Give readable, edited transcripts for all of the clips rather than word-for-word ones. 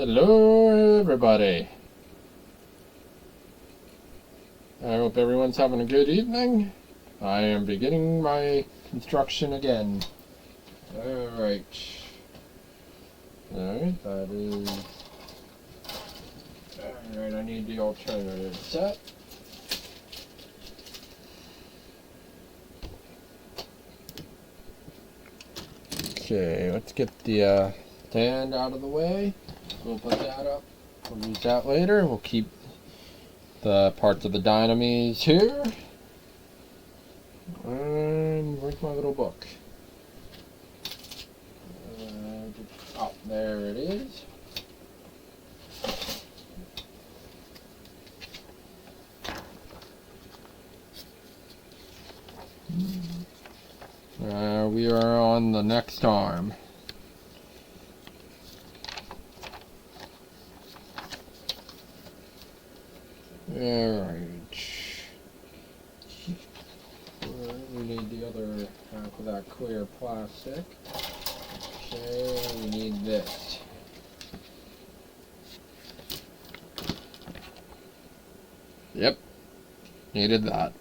Hello, everybody. I hope everyone's having a good evening. I am beginning my construction again. Alright. Alright, that is... Alright, I need the alternative set. Okay, let's get the stand out of the way. We'll put that up. We'll use that later. We'll keep the parts of the Dynames here. And where's my little book? Oh, there it is. We are on the next arm. Alright. We need the other half of that clear plastic. Okay, we need this. Yep, needed that.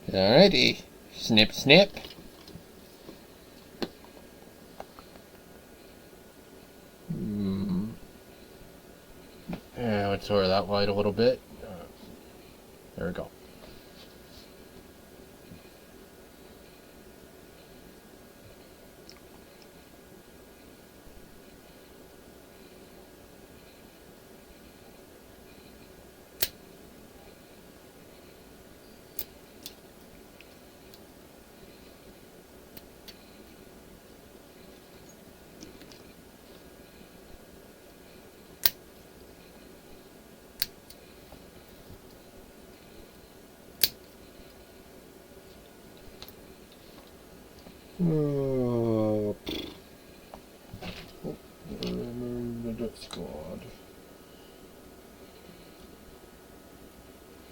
Alrighty, snip snip. Yeah, let's lower that light a little bit. There we go. The duck squad.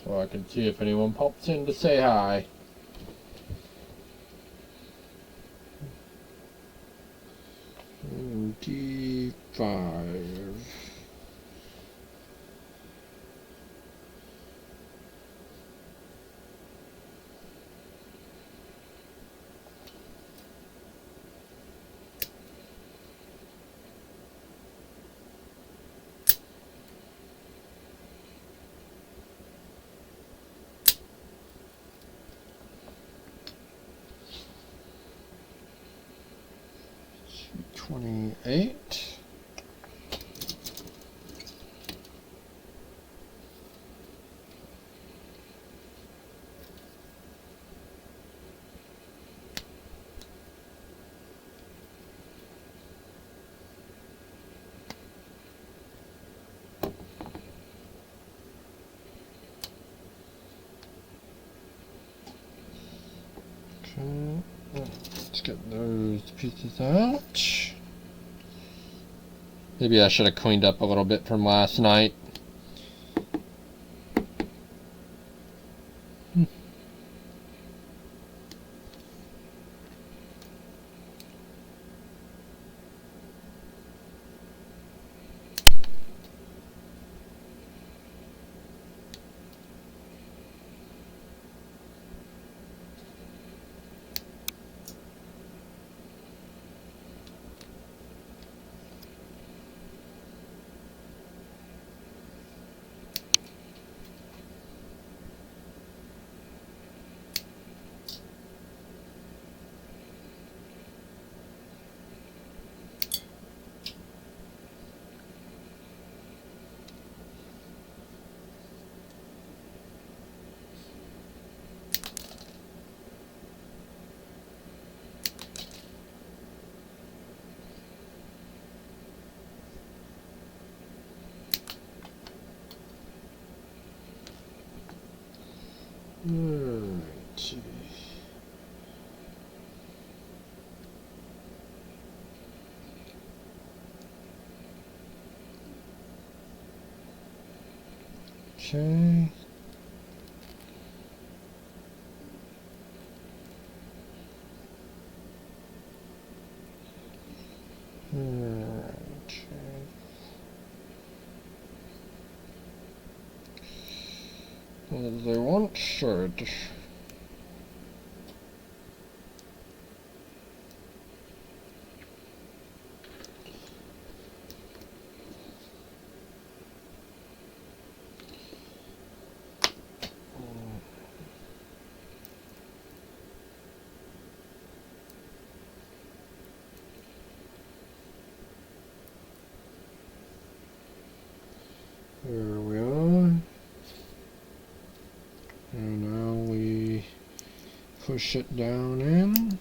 So I can see if anyone pops in to say hi. D5. $28. Okay, let's get those pieces out. Maybe I should have cleaned up a little bit from last night. Alright. Okay. As they once should. There we are. And now we push it down in.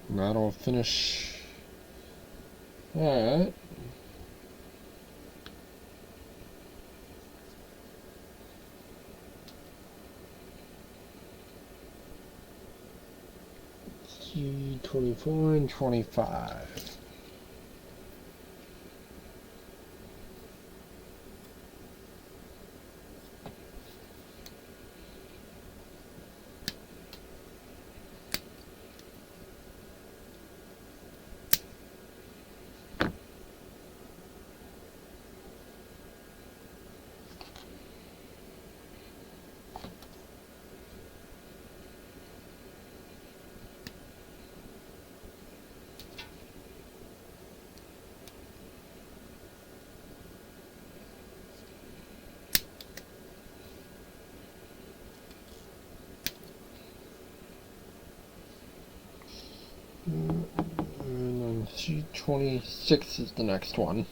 And that'll finish that. G24 and 25. And then G26 is the next one.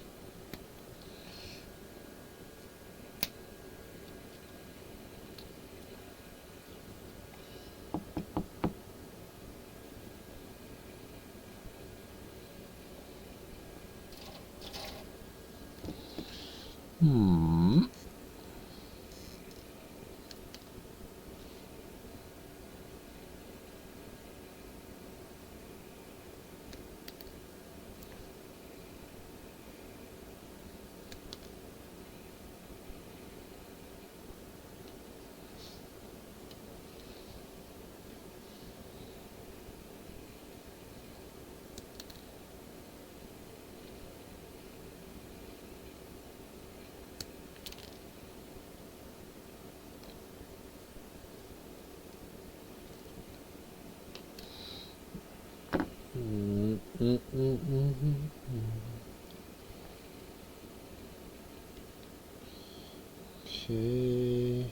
Okay.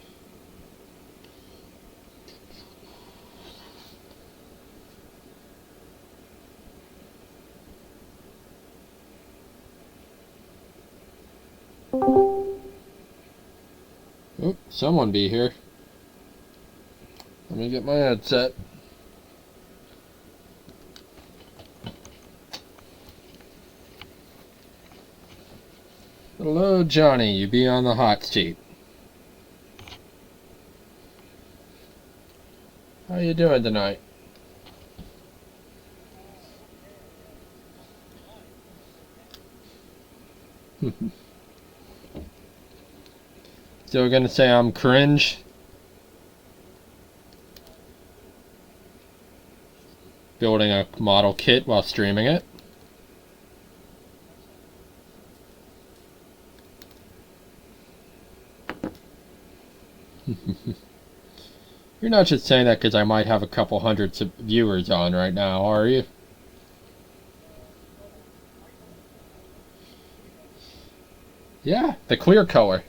Oh, someone be here. Let me get my headset. Hello, Johnny. You be on the hot seat. How you doing tonight? Still gonna say I'm cringe? Building a model kit while streaming it. You're not just saying that because I might have a couple hundred viewers on right now, are you? Yeah, the clear color.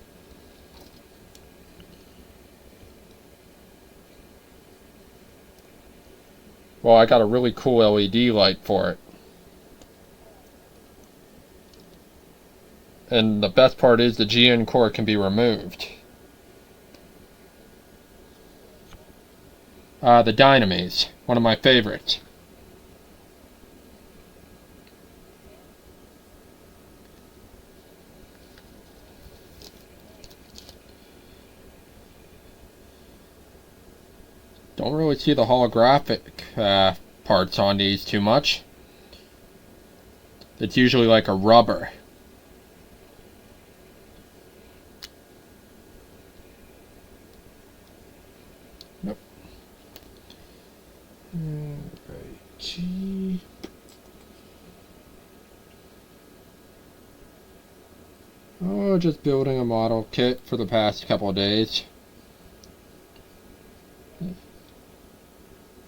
Well, I got a really cool LED light for it. And the best part is the GN core can be removed. The Dynames, one of my favorites. Don't really see the holographic parts on these too much. It's usually like a rubber. Nope. Alrighty. Oh, just building a model kit for the past couple of days.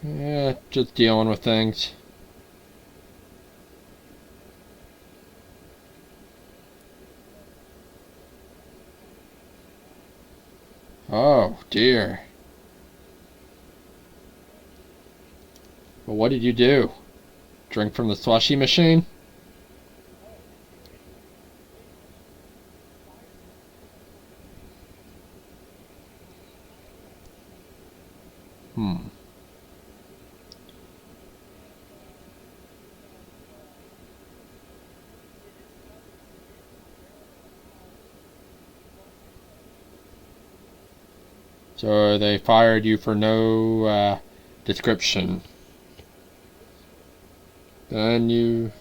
Yeah, just dealing with things. Oh, dear. Well, what did you do? Drink from the slushy machine? Hmm. So they fired you for no description. Then you...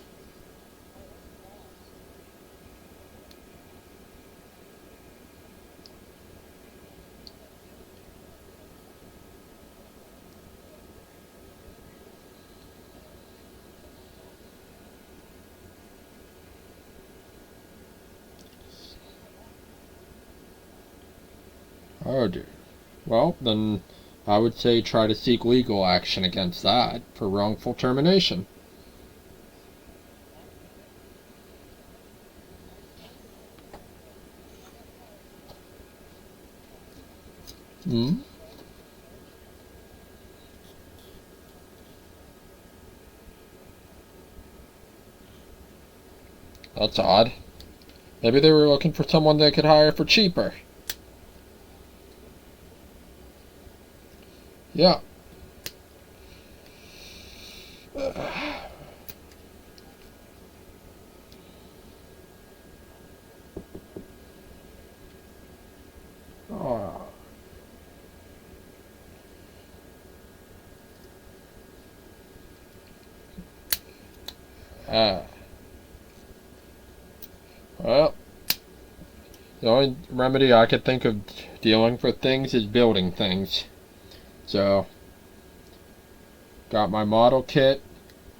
Oh dear. Well, then I would say try to seek legal action against that for wrongful termination. Hmm? That's odd. Maybe they were looking for someone they could hire for cheaper. Yeah. Oh. Well, the only remedy I could think of dealing with things is building things. So, got my model kit,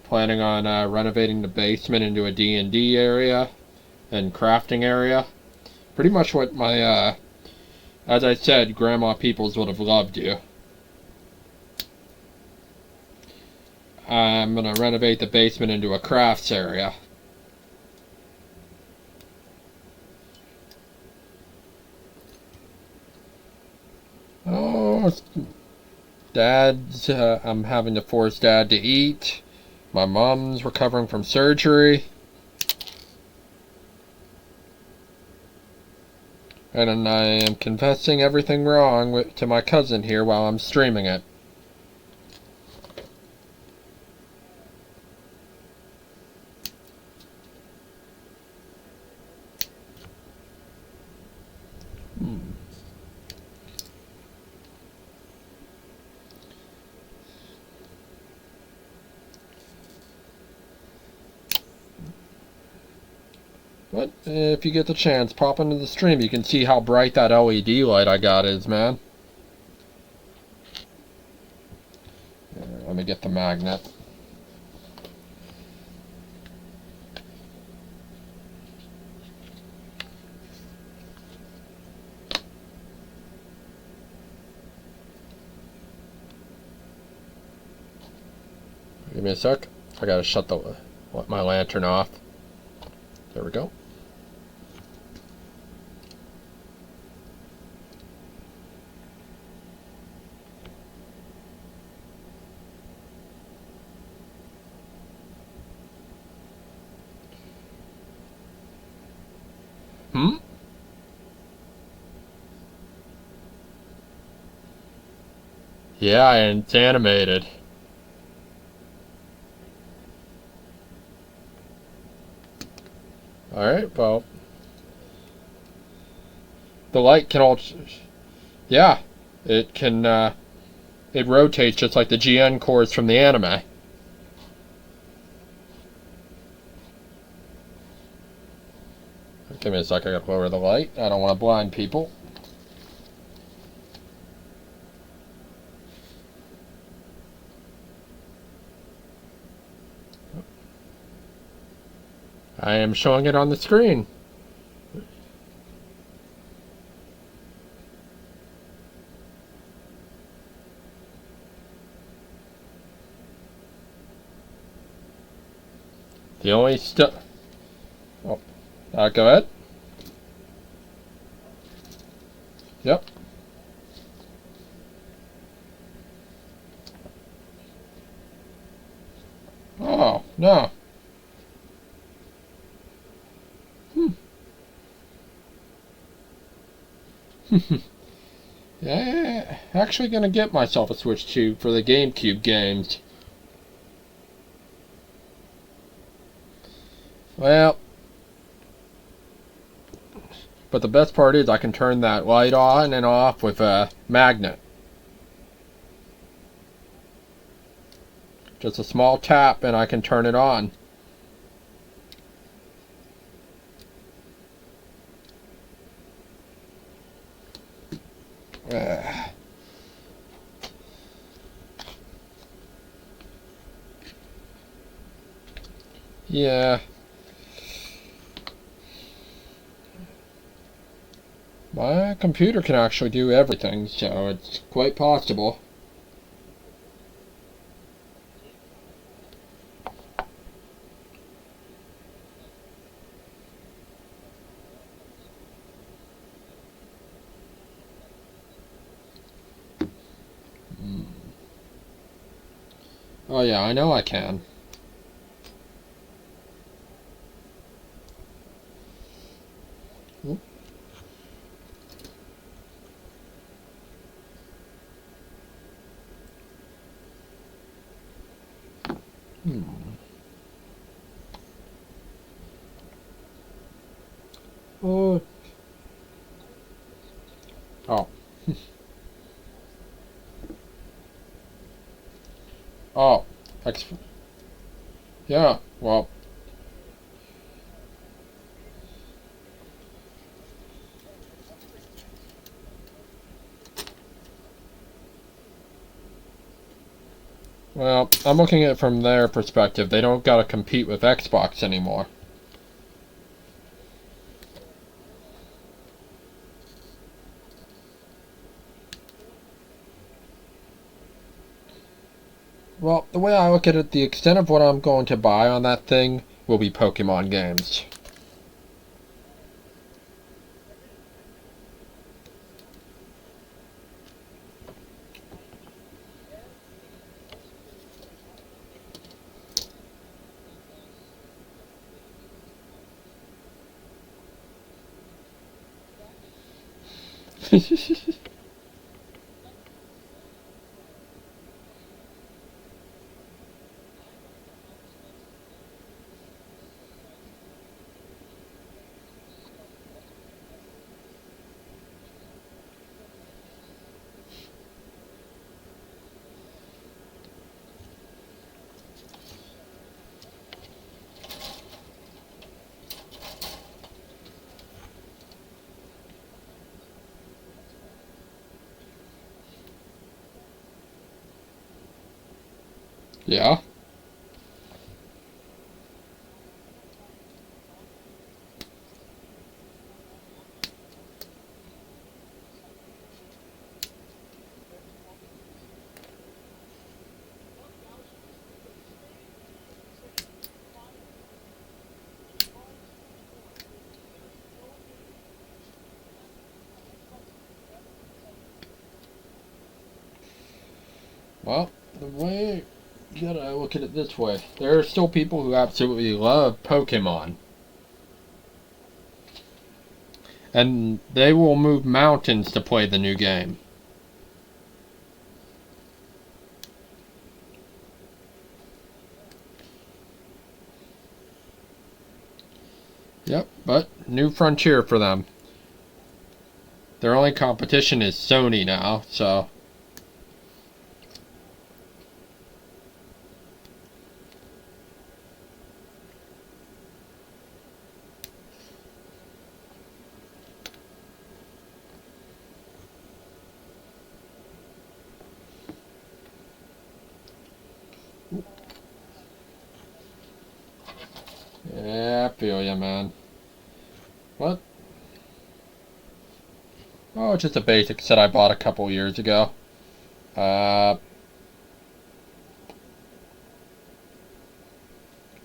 planning on renovating the basement into a D&D area and crafting area. Pretty much what my, as I said, Grandma Peoples would have loved you. I'm going to renovate the basement into a crafts area. Oh, Dad's, I'm having to force Dad to eat. My mom's recovering from surgery. And I am confessing everything wrong to my cousin here while I'm streaming it. But if you get the chance, pop into the stream. You can see how bright that LED light I got is, man. Let me get the magnet. Give me a sec. I gotta shut my lantern off. There we go. Hmm? Yeah, and it's animated. Alright, well. The light can also... Yeah, it can, it rotates just like the GN cores from the anime. Give me a sec, I gotta lower the light. I don't want to blind people. I am showing it on the screen. The only stuff... Oh, go ahead. Yep. Oh, no. Yeah, actually gonna get myself a Switch Tube for the GameCube games. Well, but the best part is I can turn that light on and off with a magnet. Just a small tap and I can turn it on. Yeah. My computer can actually do everything, so it's quite possible. Oh yeah, I know I can. Oh. Oh. Oh. Yeah, well. Well, I'm looking at it from their perspective. They don't gotta compete with Xbox anymore. Well, the way I look at it, the extent of what I'm going to buy on that thing will be Pokemon games. Yeah? Well, the way you gotta look at it this way. There are still people who absolutely love Pokemon. And they will move mountains to play the new game. Yep, but new frontier for them. Their only competition is Sony now, so... Yeah, I feel ya, man. What? Oh, just a basic set I bought a couple years ago.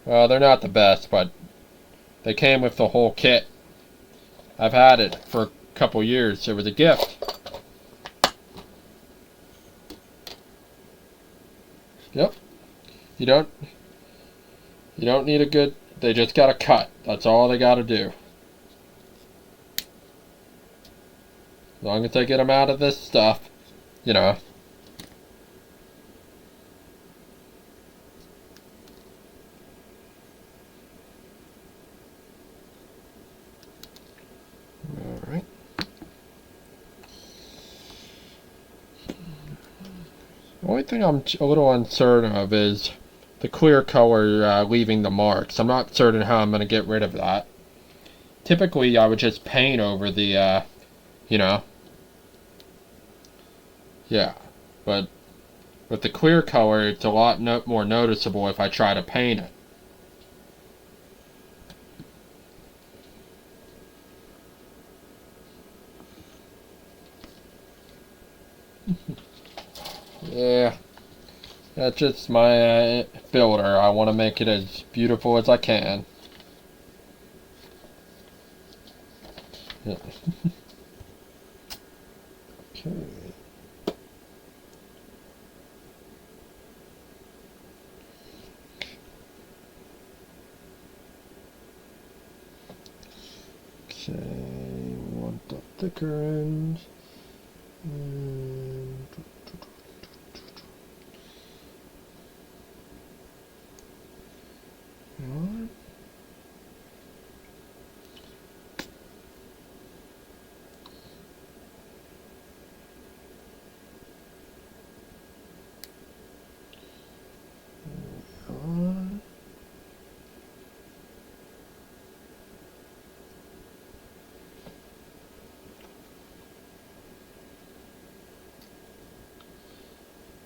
Well, they're not the best, but they came with the whole kit. I've had it for a couple years. It was a gift. Yep. You don't need a good, they just gotta cut. That's all they gotta do. As long as I get them out of this stuff, you know. Alright. The only thing I'm a little uncertain of is the clear color leaving the marks. I'm not certain how I'm going to get rid of that. Typically, I would just paint over the, you know. Yeah. But with the clear color, it's a lot more noticeable if I try to paint it. Yeah. That's just my filter. I want to make it as beautiful as I can. Yeah. Okay. Okay, we want the thicker end. And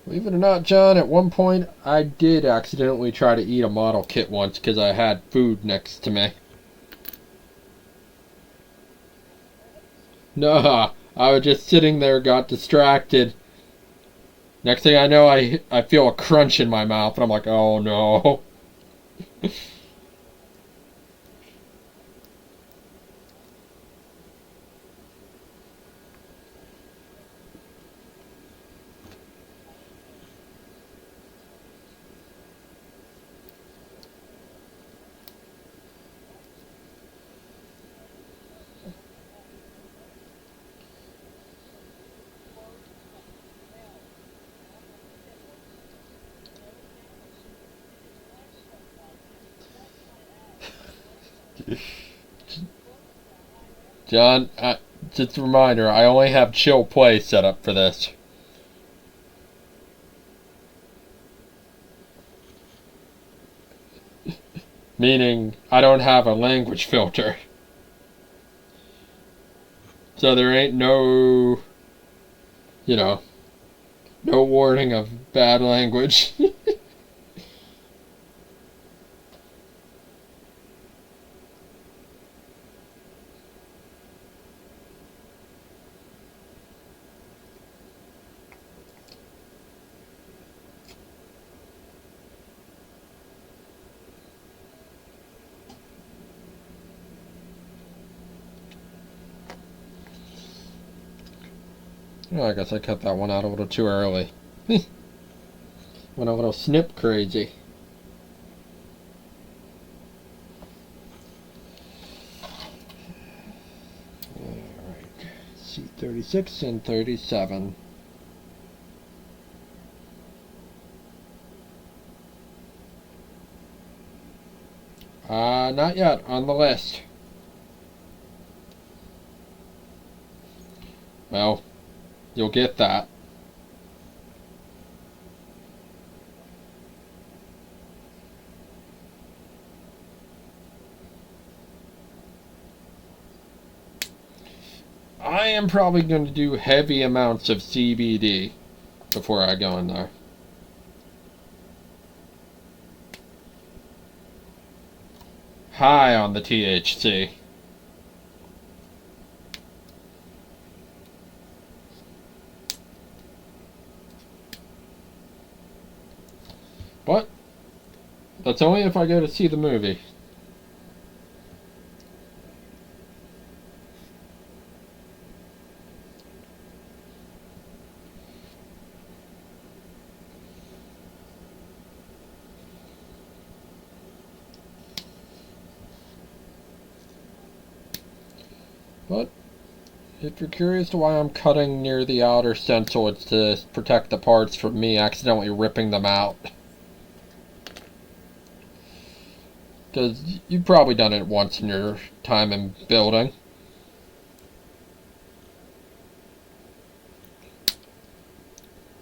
believe it or not, John, at one point I did accidentally try to eat a model kit once because I had food next to me. No, I was just sitting there, got distracted. Next thing I know, I feel a crunch in my mouth, and I'm like, oh no. John, just a reminder, I only have chill play set up for this. Meaning, I don't have a language filter. So there ain't no, you know, no warning of bad language. Oh, I guess I cut that one out a little too early. Went a little snip crazy. Alright, C36 and 37. Not yet, on the list. Well, you'll get that. I am probably going to do heavy amounts of CBD before I go in there. High on the THC. But That's only if I go to see the movie. But if you're curious to why I'm cutting near the outer stencil, it's to protect the parts from me accidentally ripping them out. Because you've probably done it once in your time in building.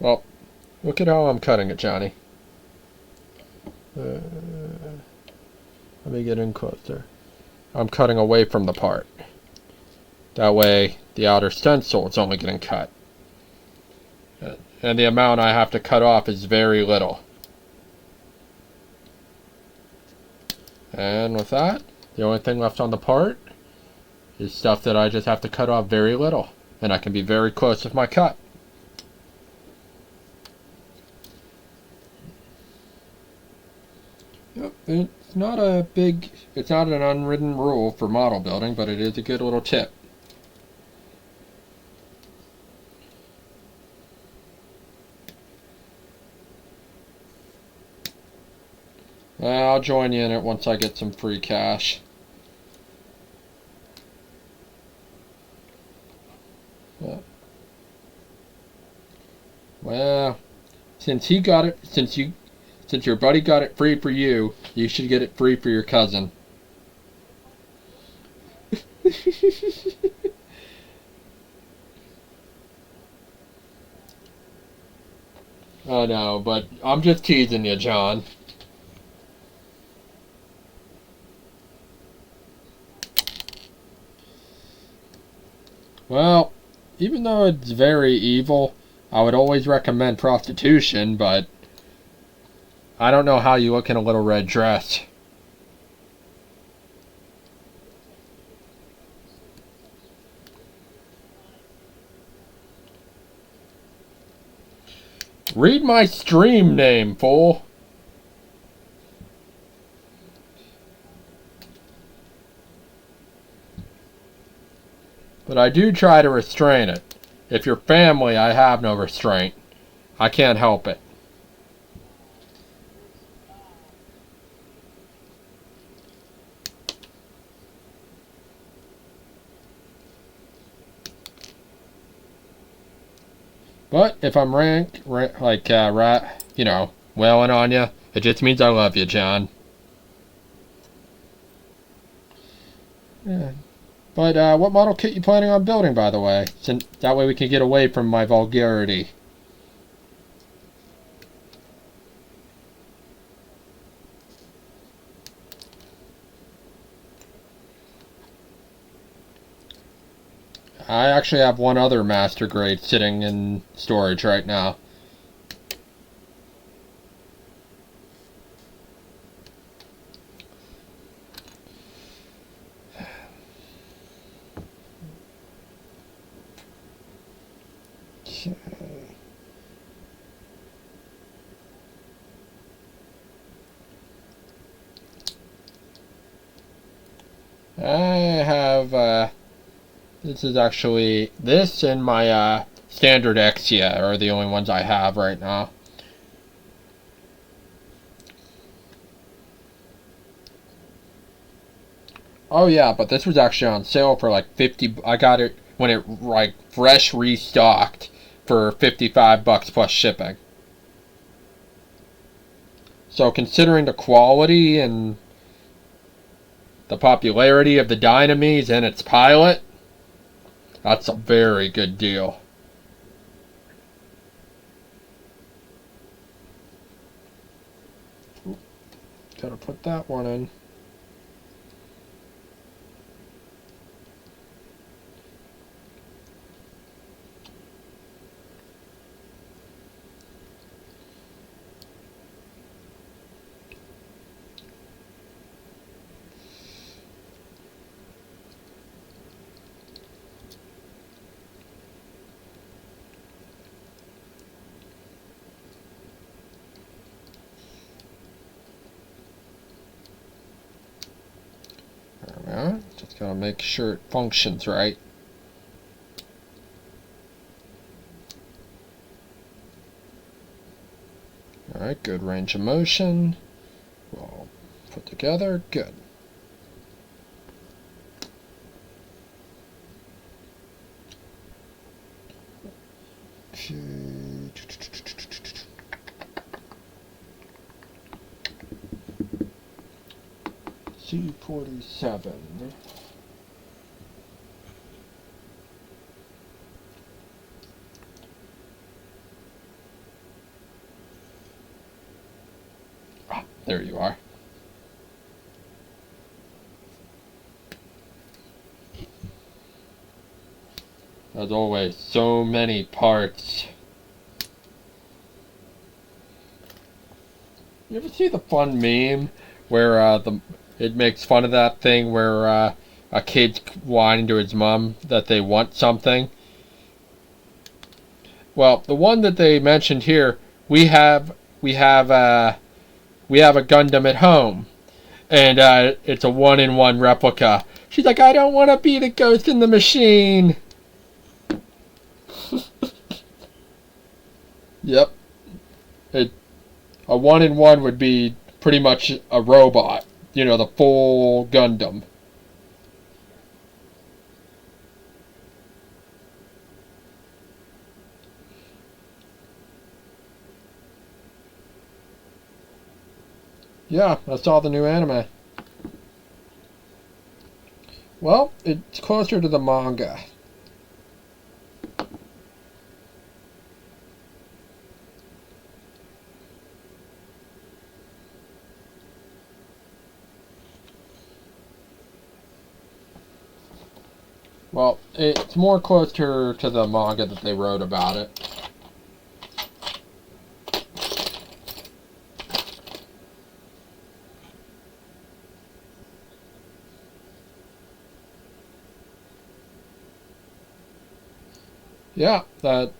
Well, look at how I'm cutting it, Johnny. Let me get in closer. I'm cutting away from the part. That way, the outer stencil is only getting cut. And the amount I have to cut off is very little. And with that, the only thing left on the part is stuff that I just have to cut off very little. And I can be very close with my cut. Yep, it's not an unwritten rule for model building, but it is a good little tip. I'll join you in it once I get some free cash. Well, since your buddy got it free for you, you should get it free for your cousin. I know, but I'm just teasing you, John. Well, even though it's very evil, I would always recommend prostitution, but I don't know how you look in a little red dress. Read my stream name, fool. But I do try to restrain it. If you're family, I have no restraint. I can't help it. But if I'm wailing on you, it just means I love you, John. Yeah. But what model kit you planning on building, by the way? Since that way we can get away from my vulgarity. I actually have one other master grade sitting in storage right now. Okay. I have this and my standard Exia are the only ones I have right now. Oh yeah, but this was actually on sale for like 50. I got it when it like fresh restocked for $55 plus shipping. So considering the quality and the popularity of the Dynames and its pilot, that's a very good deal. Gotta put that one in. There we are. Just gotta make sure it functions right. Alright, good range of motion. Well, put together, good. C-47. Ah, there you are. As always, so many parts. You ever see the fun meme where it makes fun of that thing where a kid's whining to his mom that they want something? Well, the one that they mentioned here, we have a Gundam at home, and it's a 1-in-1 replica. She's like, I don't want to be the ghost in the machine. Yep. A 1-in-1 would be pretty much a robot. You know, the full Gundam. Yeah, I saw the new anime. Well, it's closer to the manga. Well, it's more closer to the manga that they wrote about it. Yeah, the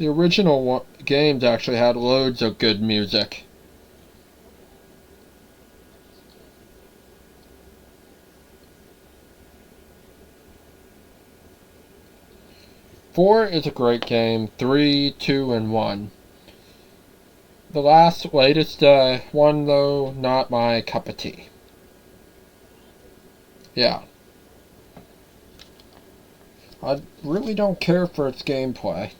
original games actually had loads of good music. Four is a great game. 3, 2, and 1. The latest one, though, not my cup of tea. Yeah. I really don't care for its gameplay.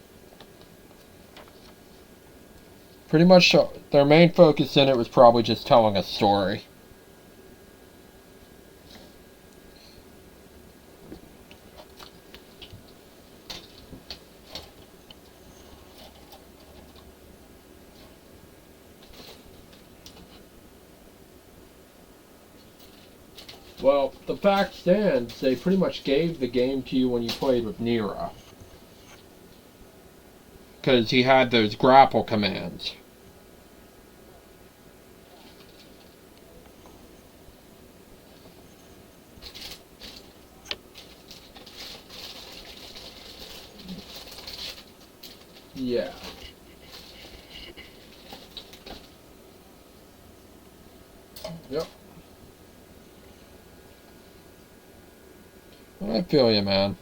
Pretty much their main focus in it was probably just telling a story. Well, the fact stands, they pretty much gave the game to you when you played with Nero. Because he had those grapple commands. Yeah. Yep. I feel you, man.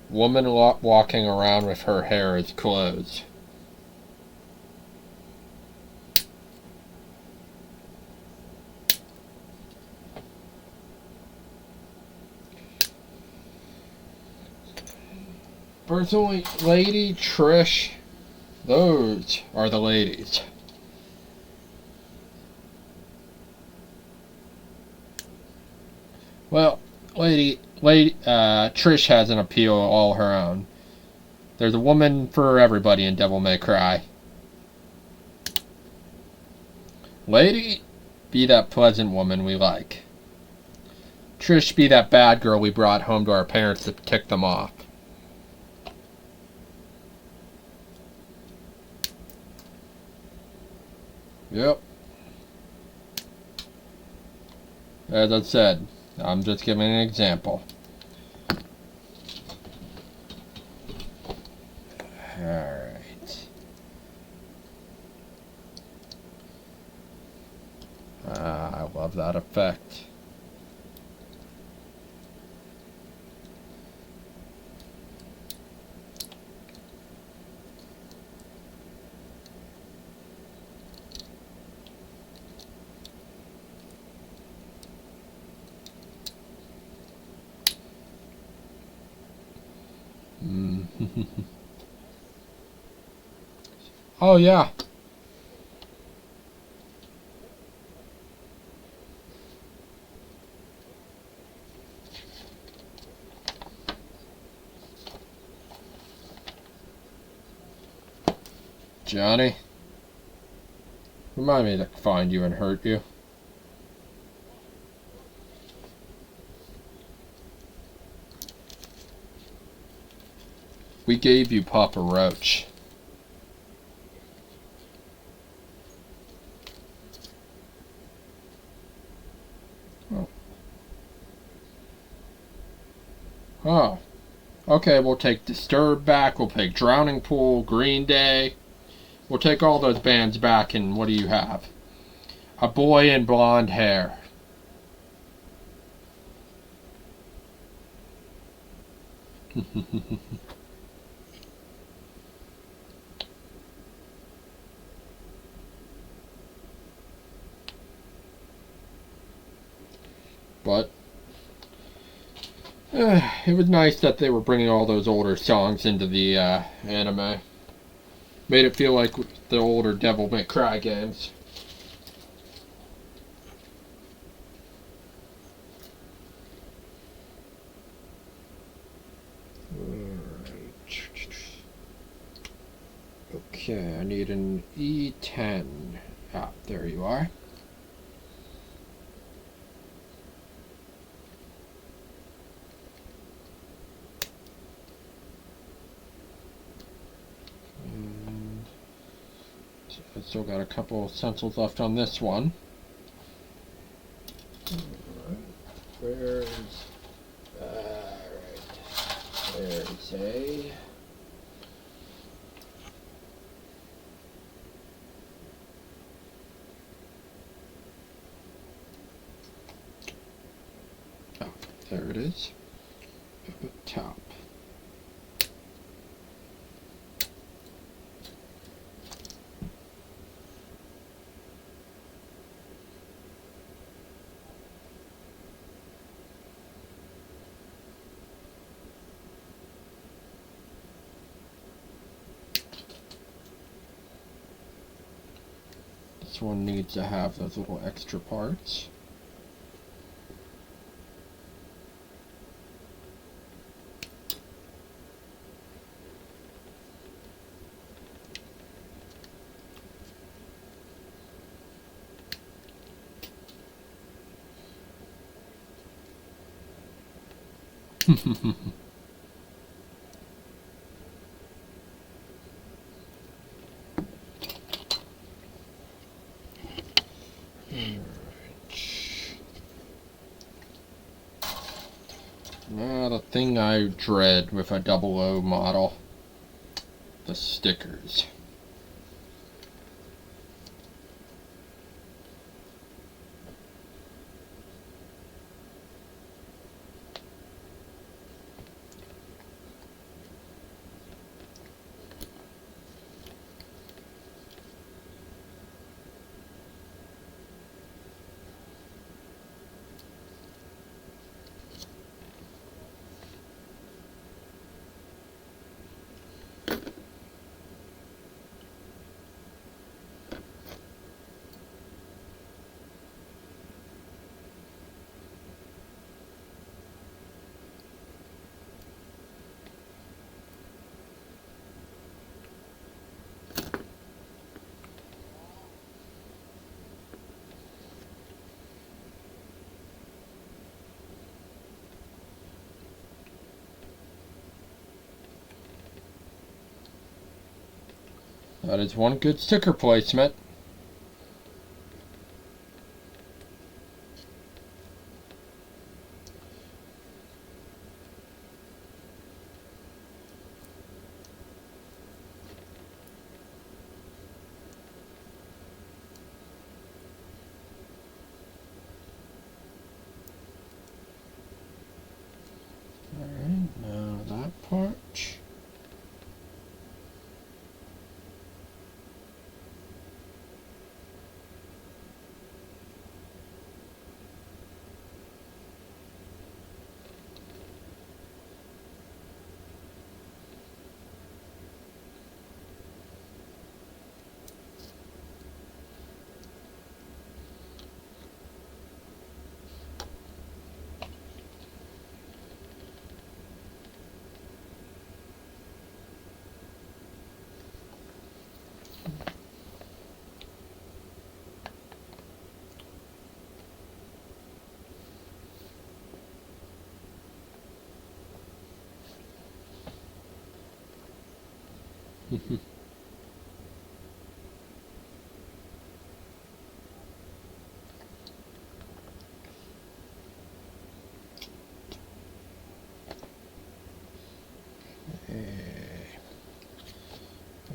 Woman walking around with her hair as clothes. Personally, Lady, Trish, those are the ladies. Well, Trish has an appeal all her own. There's a woman for everybody in Devil May Cry. Lady, be that pleasant woman we like. Trish, be that bad girl we brought home to our parents to tick them off. Yep. As I said, I'm just giving an example. Alright. I love that effect. Oh yeah. Johnny, remind me to find you and hurt you. We gave you Papa Roach. Oh. Okay, we'll take Disturbed back, we'll take Drowning Pool, Green Day. We'll take all those bands back, and what do you have? A boy in blonde hair. But it was nice that they were bringing all those older songs into the anime. Made it feel like the older Devil May Cry games. Okay, I need an E10. Ah, there you are. And I still got a couple of stencils left on this one. Where's... Alright. There's a... There it is. Up at the top. This one needs to have those little extra parts. Now the thing I dread with a 00 model, the stickers. That is one good sticker placement. part.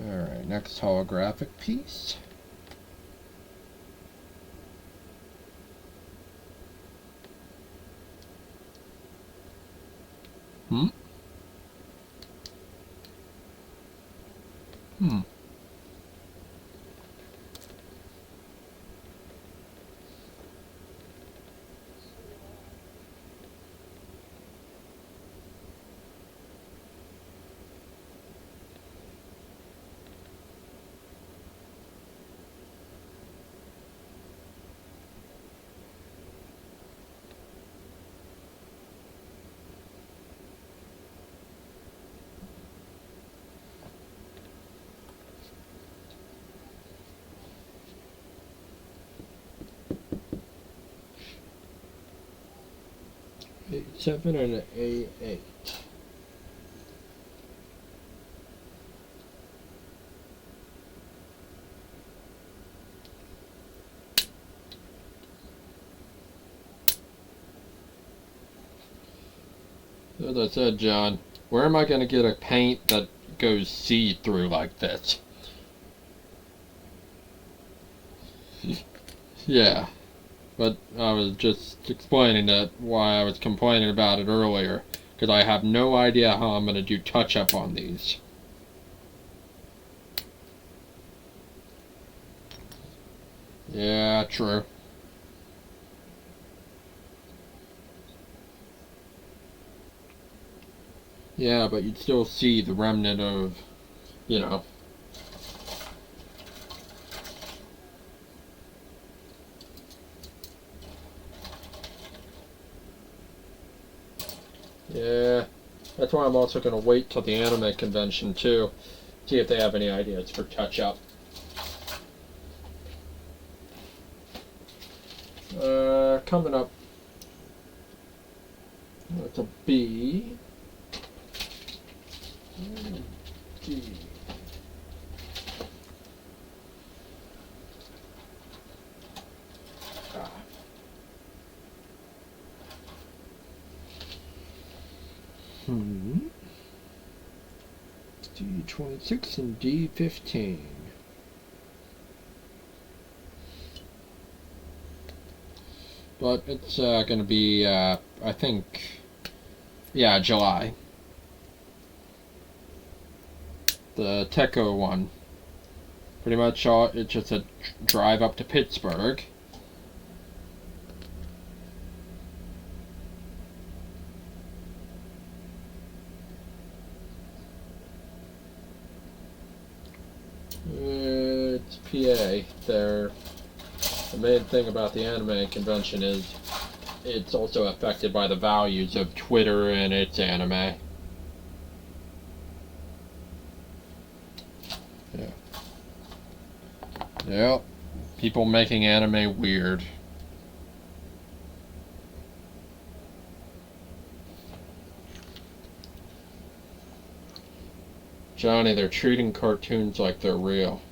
Alright, next holographic piece. Hmm? Hmm. A7 and an A8. As I said, John, where am I going to get a paint that goes see-through like this? Yeah, but I was just explaining that why I was complaining about it earlier, because I have no idea how I'm going to do touch-up on these. Yeah, true. Yeah, but you'd still see the remnant of, you know. Yeah, that's why I'm also going to wait till the anime convention too, see if they have any ideas for touch-up. Coming up, that's a B. D. Ah. D26 and D15. But it's going to be, I think, yeah, July. The Teco one. Pretty much it's just a drive up to Pittsburgh. It's PA. The main thing about the anime convention is it's also affected by the values of Twitter and its anime. Yeah. Yep. People making anime weird. Johnny, they're treating cartoons like they're real.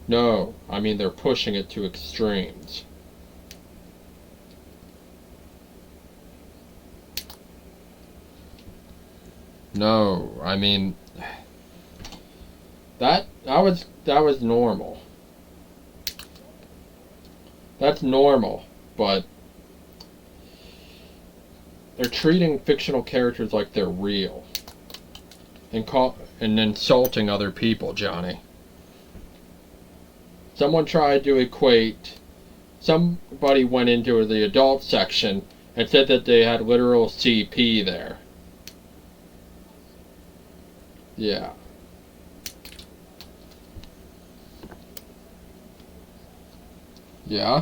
No, I mean they're pushing it to extremes. No, I mean that was normal. That's normal, but they're treating fictional characters like they're real. And insulting other people, Johnny. Someone tried to equate. Somebody went into the adult section and said that they had literal CP there. Yeah. Yeah.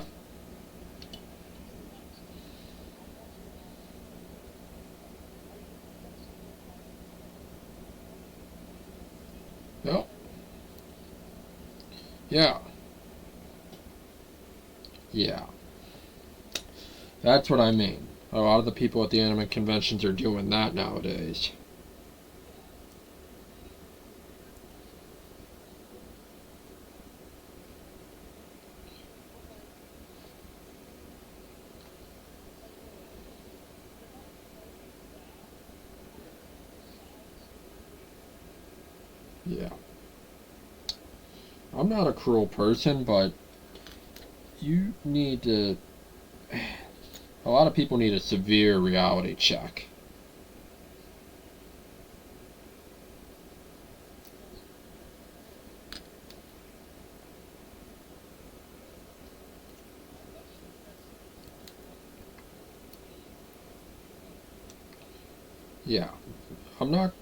Yep. Yeah. Yeah. That's what I mean. A lot of the people at the anime conventions are doing that nowadays. Yeah. I'm not a cruel person, but you need to. A lot of people need a severe reality check. Yeah. I'm not.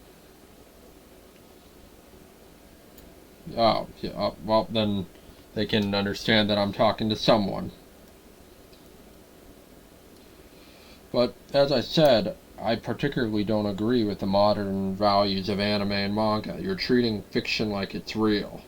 Oh, yeah. Well, then they can understand that I'm talking to someone. But as I said, I particularly don't agree with the modern values of anime and manga. You're treating fiction like it's real.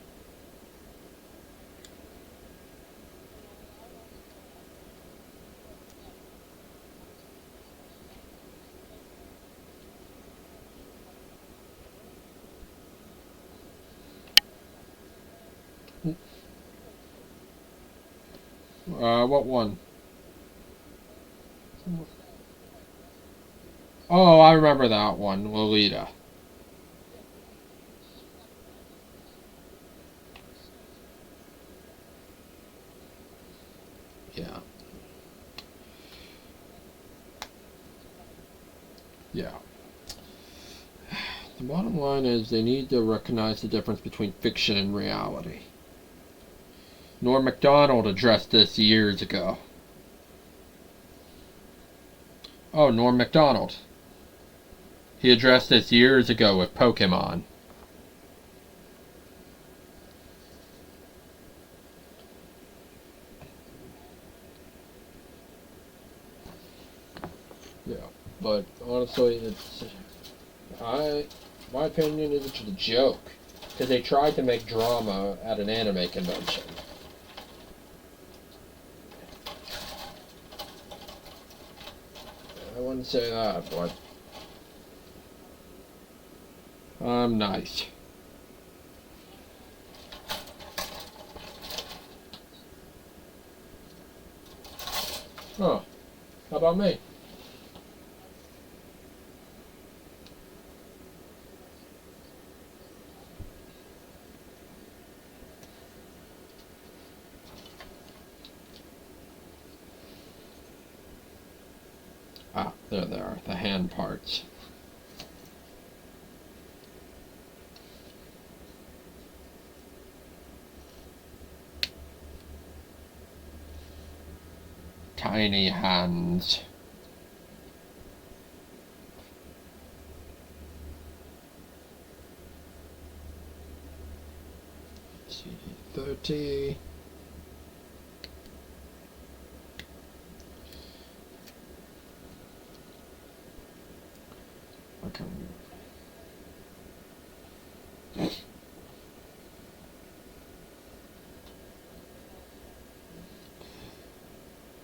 What one? Oh, I remember that one, Lolita. Yeah, yeah. The bottom line is they need to recognize the difference between fiction and reality. Norm Macdonald addressed this years ago. Oh, Norm Macdonald. He addressed this years ago with Pokemon. Yeah, but honestly, I, my opinion is it's a joke because they tried to make drama at an anime convention. I wouldn't say that, but I'm nice. Oh, how about me? Ah, there they are, the hand parts. Tiny hands. CD30. Okay.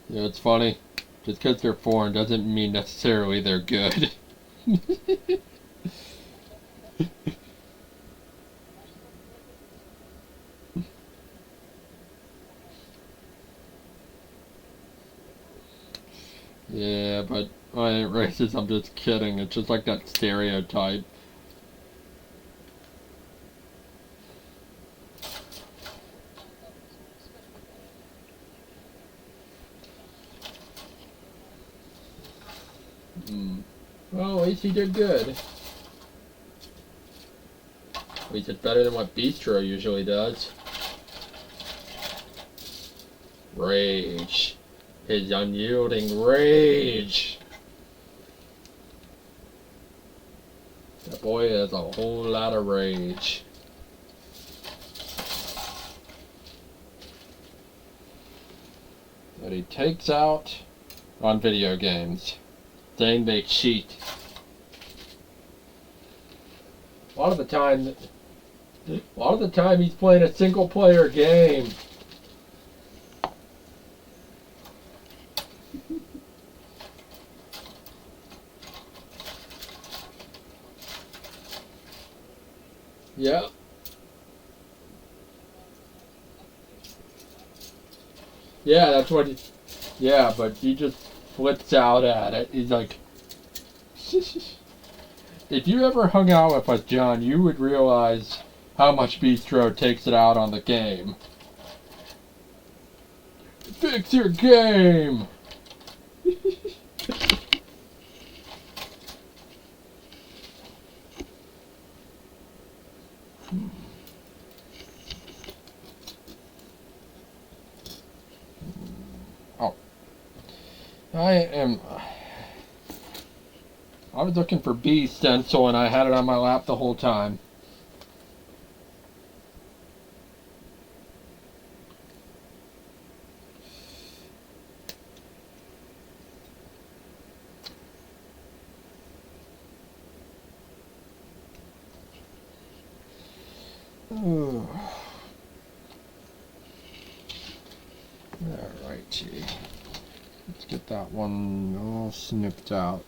Yeah, it's funny. Just because they're foreign doesn't mean necessarily they're good. Yeah, but I ain't racist, I'm just kidding. It's just like that stereotype. Mm. Well, at least he did good. At least it's better than what Bistro usually does. Rage. His unyielding rage. That boy has a whole lot of rage. That he takes out on video games, saying they cheat. A lot of the time he's playing a single player game. Yep. Yeah, that's what he, yeah, but he just flips out at it. He's like, if you ever hung out with us, John, you would realize how much Bistro takes it out on the game. Fix your game! Oh. I was looking for B stencil and I had it on my lap the whole time. Alrighty. Let's get that one all snipped out.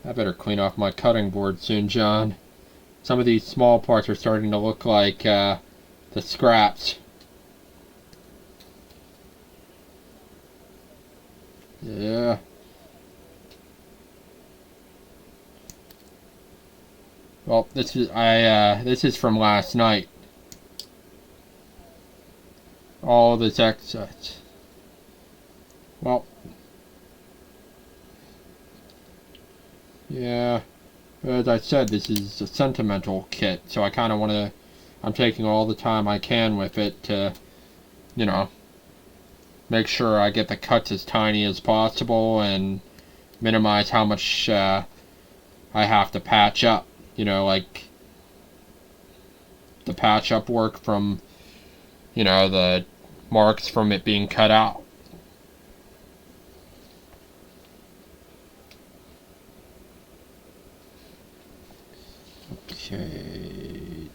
I better clean off my cutting board soon, John. Some of these small parts are starting to look like the scraps. Yeah. Well, this is from last night. All this excess. Well, yeah. As I said, this is a sentimental kit, so I kind of want to. I'm taking all the time I can with it to, you know, make sure I get the cuts as tiny as possible and minimize how much I have to patch up. You know, like the patch up work from, you know, the marks from it being cut out. Okay.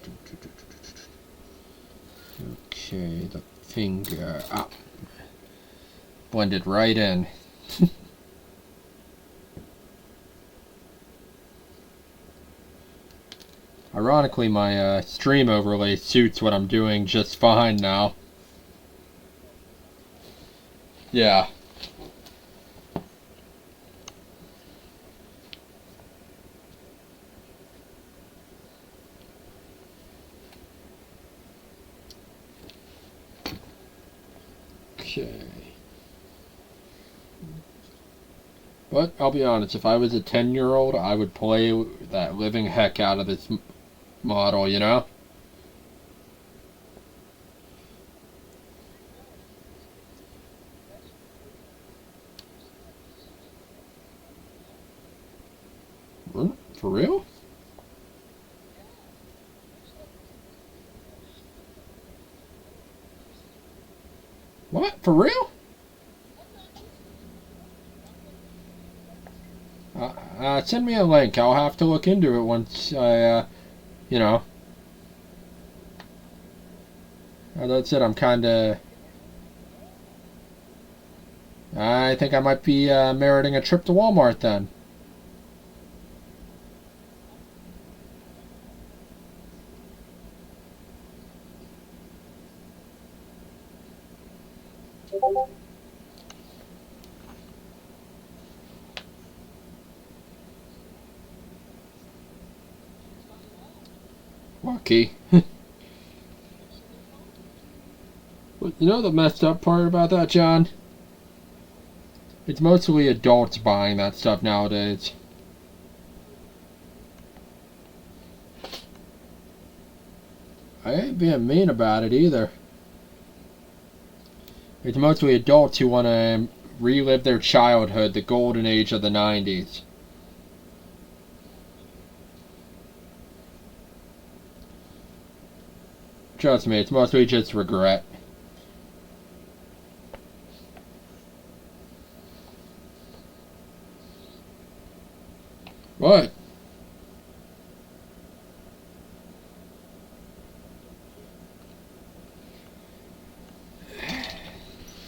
Okay, the finger up. Blended right in. Ironically, my stream overlay suits what I'm doing just fine now. Yeah. Okay. But I'll be honest, if I was a 10-year-old, I would play that living heck out of this model, you know? For real? What? For real? Send me a link. I'll have to look into it once I, you know. That's it. I'm kind of. I think I might be meriting a trip to Walmart then. Lucky. But you know the messed up part about that, John? It's mostly adults buying that stuff nowadays. I ain't being mean about it either. It's mostly adults who want to relive their childhood, the golden age of the 90s. Trust me, it's mostly just regret. What?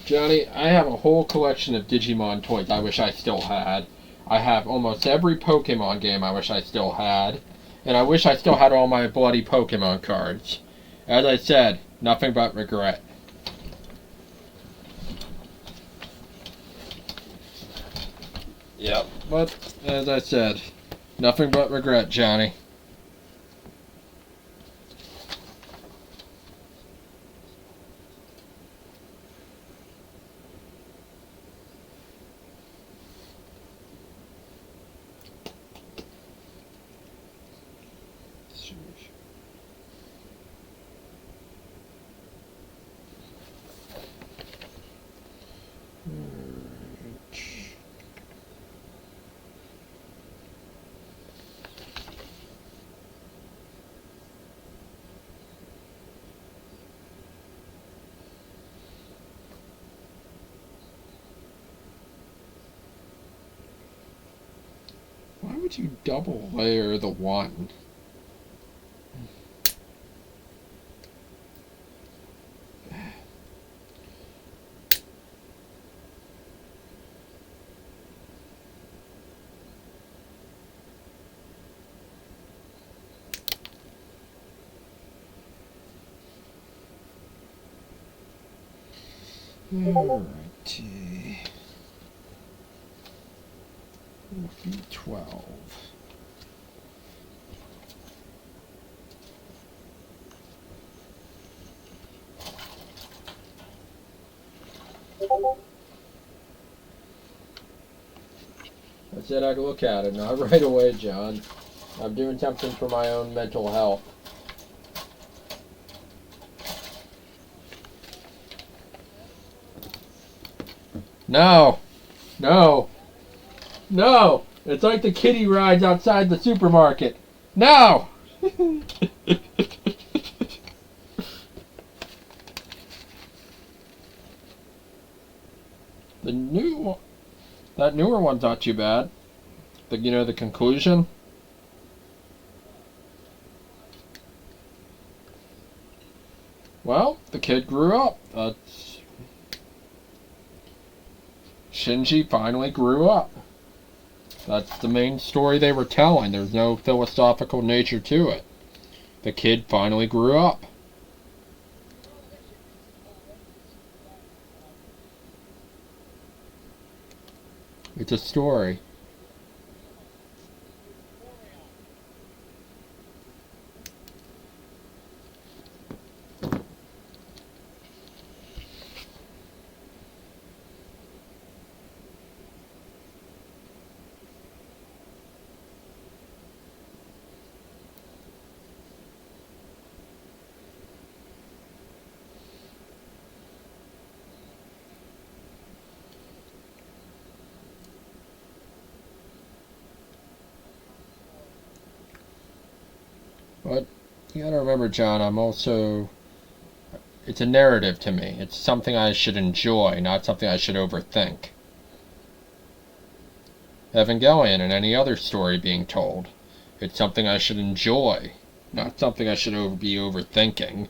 Johnny, I have a whole collection of Digimon toys I wish I still had. I have almost every Pokemon game I wish I still had. And I wish I still had all my bloody Pokemon cards. As I said, nothing but regret. Yep, but as I said, nothing but regret, Johnny. Why would you double layer the one? Alrighty. 12. I said I'd look at it, not right away, John. I'm doing something for my own mental health. No! No! No! It's like the kiddie rides outside the supermarket. No! That newer one's not too bad. The conclusion. Well, the kid grew up. Shinji finally grew up. That's the main story they were telling. There's no philosophical nature to it. The kid finally grew up. It's a story. But you gotta remember, John, it's a narrative to me. It's something I should enjoy, not something I should overthink. Evangelion and any other story being told. It's something I should enjoy, not something I should be overthinking.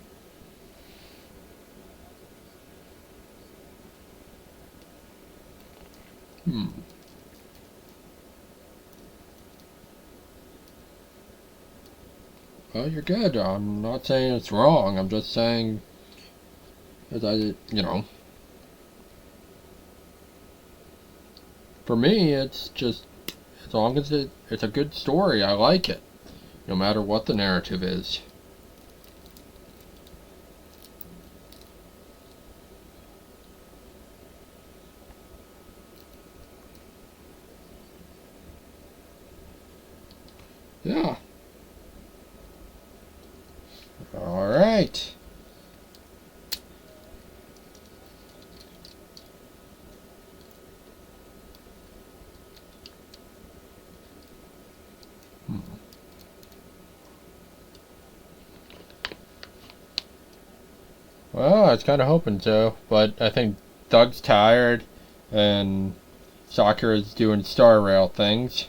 Well, you're good. I'm not saying it's wrong. I'm just saying that for me, it's just, as long as it's a good story, I like it. No matter what the narrative is. Yeah. Alright. Well, I was kind of hoping so, but I think Doug's tired, and Soccer is doing Star Rail things.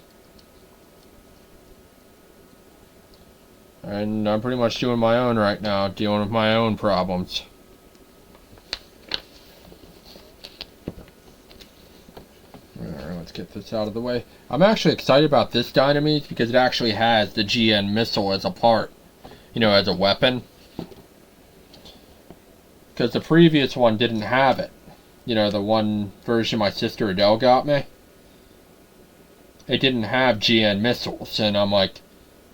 And I'm pretty much doing my own right now, dealing with my own problems. Alright, let's get this out of the way. I'm actually excited about this Dynames because it actually has the GN missile as a part, as a weapon. Because the previous one didn't have it. The one version my sister Adele got me. It didn't have GN missiles, and I'm like,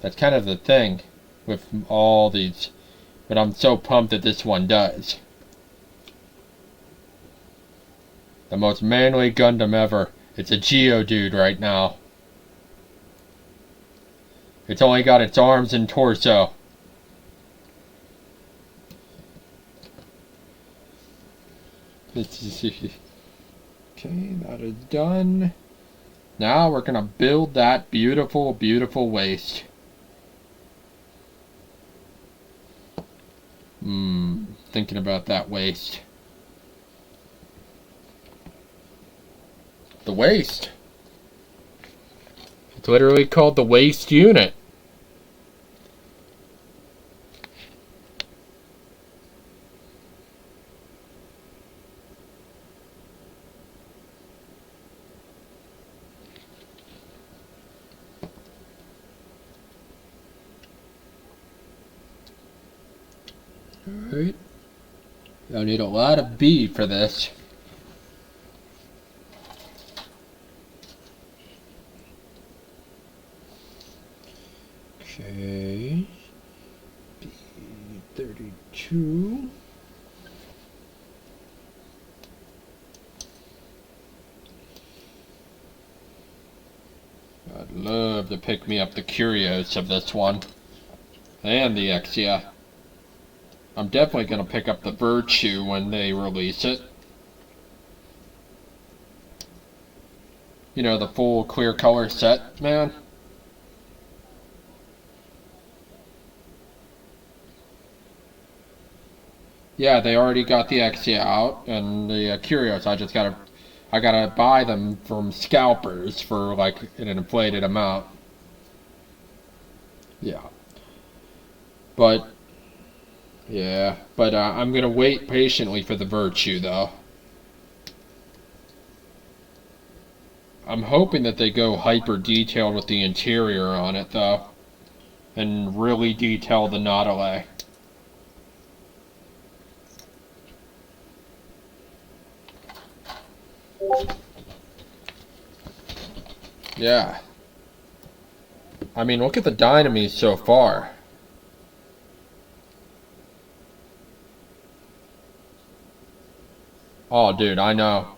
that's kind of the thing with all these. But I'm so pumped that this one does. The most manly Gundam ever. It's a Geodude right now. It's only got its arms and torso. Okay, that is done. Now we're gonna build that beautiful, beautiful waist. Thinking about that waist. The waist. It's literally called the waist unit. Alright. I'll need a lot of bead for this. Okay. B32. I'd love to pick me up the Curios of this one. And the Exia. I'm definitely going to pick up the Virtue when they release it. The full clear color set, man. Yeah, they already got the Exia out, and the Curios, I gotta buy them from scalpers for like an inflated amount. Yeah. But I'm gonna wait patiently for the Virtue though. I'm hoping that they go hyper detailed with the interior on it though, and really detail the Nautilus. Yeah. I mean, look at the Dynames so far. Oh, dude, I know.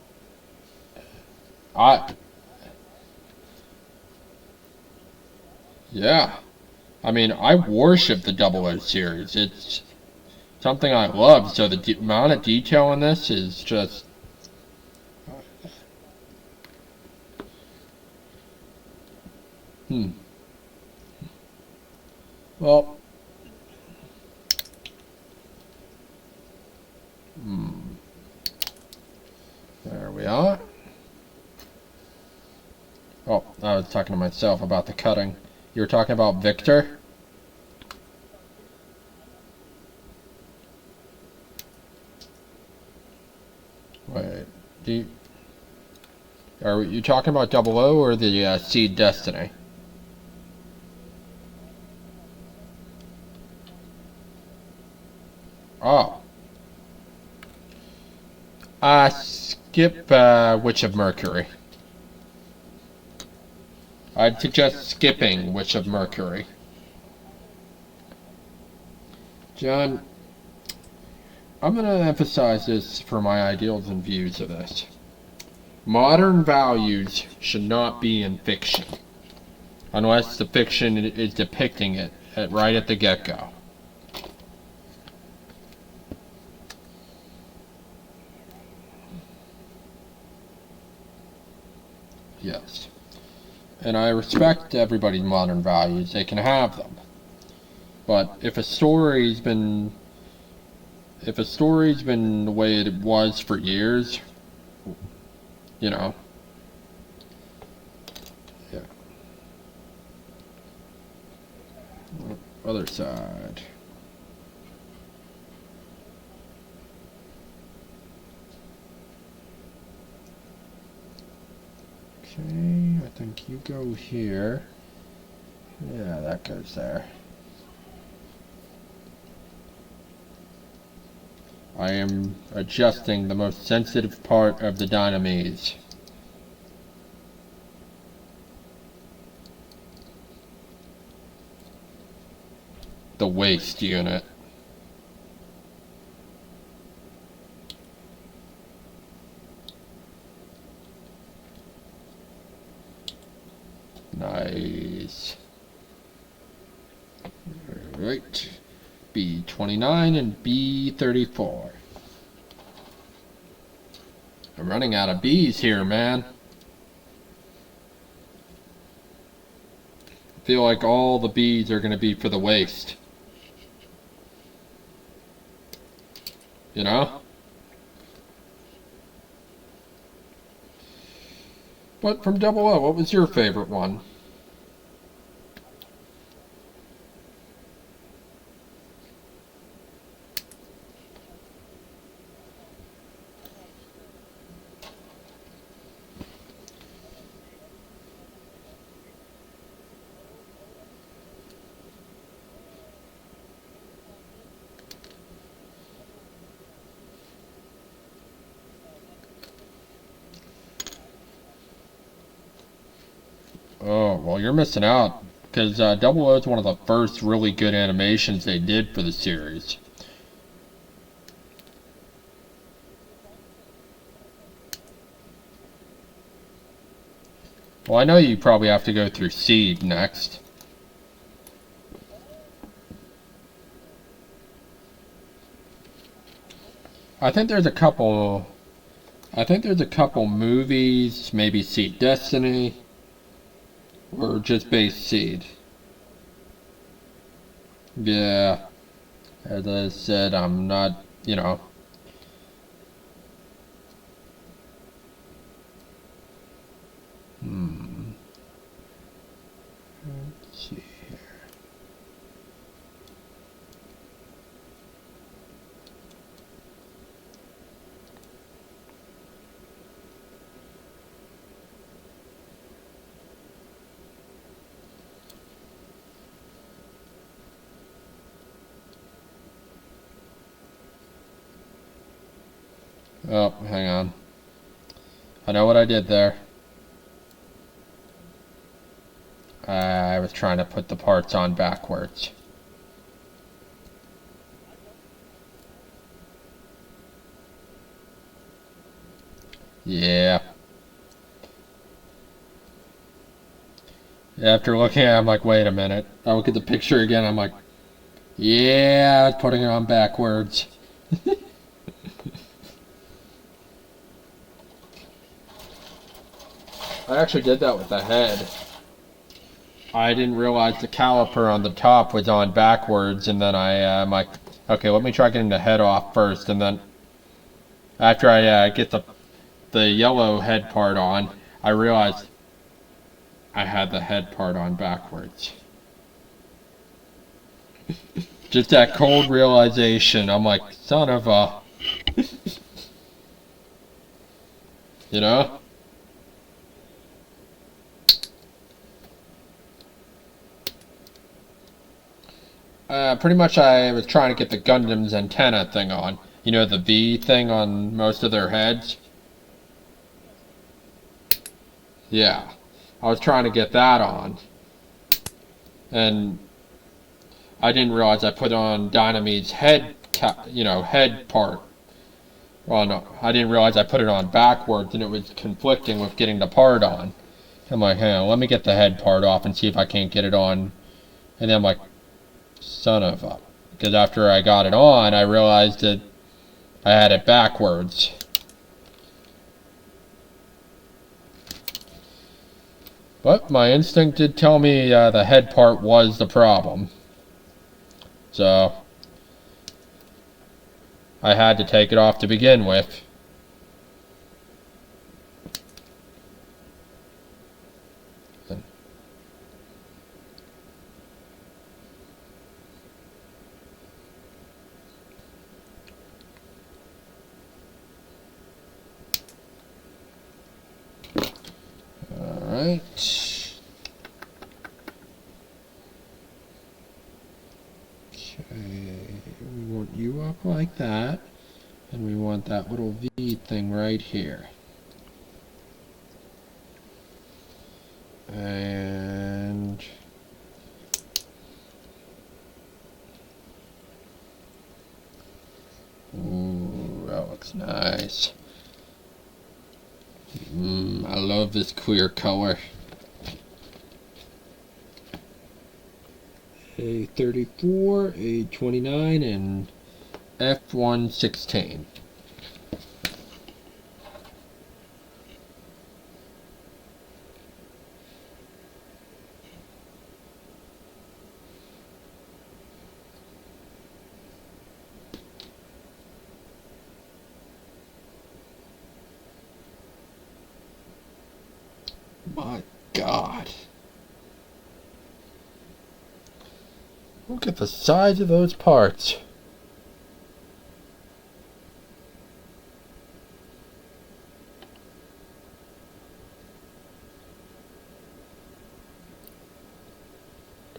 Yeah. I mean, I worship the 00 series. It's something I love, so the amount of detail in this is just... Well... There we are. Oh, I was talking to myself about the cutting. You were talking about Victor? Wait, are you talking about 00 or the Seed Destiny? Oh. Skip Witch of Mercury. I'd suggest skipping Witch of Mercury. John, I'm going to emphasize this for my ideals and views of this. Modern values should not be in fiction. unless the fiction is depicting it right at the get-go. Yes. And I respect everybody's modern values. They can have them. But if a story's been the way it was for years, you know. Yeah. Other side. Okay, I think you go here. Yeah, that goes there. I am adjusting the most sensitive part of the Dynames. The waist unit. Nice. Alright. B29 and B34. I'm running out of B's here, man. I feel like all the B's are going to be for the waist. You know? But from Double O, what was your favorite one? Oh, well, you're missing out, because Double O is one of the first really good animations they did for the series. Well, I know you probably have to go through Seed next. I think there's a couple movies, maybe Seed Destiny. Or just base Seed. Yeah. As I said, I'm not, you know. Let's see here. Oh, hang on. I know what I did there. I was trying to put the parts on backwards. Yeah. After looking at it, I'm like, wait a minute. I look at the picture again, I'm like, yeah, I was putting it on backwards. I actually did that with the head. I didn't realize the caliper on the top was on backwards, and then I'm like, okay, let me try getting the head off first, and then after I get the yellow head part on, I realized I had the head part on backwards. Just that cold realization, I'm like, son of a... You know? Pretty much I was trying to get the Gundam's antenna thing on. You know, the V thing on most of their heads? Yeah. I was trying to get that on. And I didn't realize I put on Dyname's head, head part. Well, no, I didn't realize I put it on backwards, and it was conflicting with getting the part on. I'm like, hang on, let me get the head part off and see if I can't get it on. And then I'm like, son of a... Because after I got it on, I realized that I had it backwards. But my instinct did tell me the head part was the problem. So I had to take it off to begin with. Alright. Okay, we want you up like that. And we want that little V thing right here. And ooh, that looks nice. I love this clear color. A34, A29, and F116. My God. Look at the size of those parts.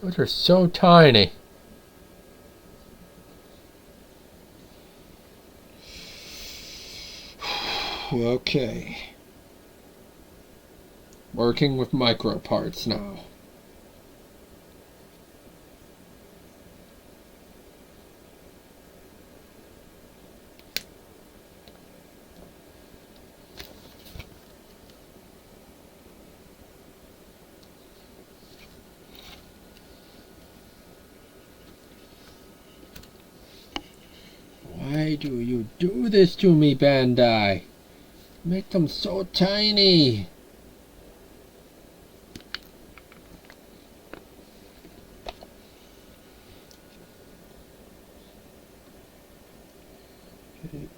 Those are so tiny. Okay. Working with micro parts now. Why do you do this to me, Bandai? Make them so tiny.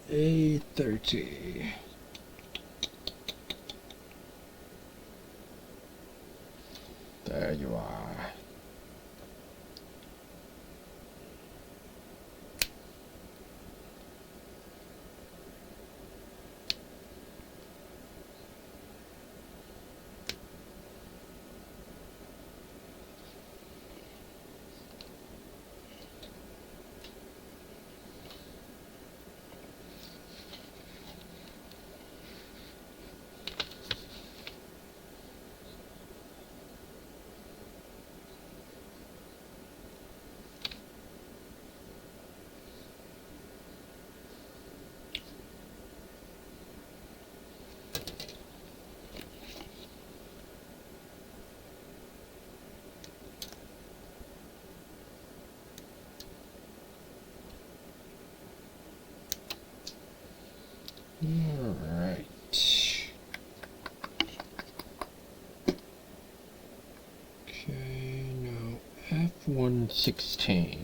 A30. There you are. Alright. Okay, now F116.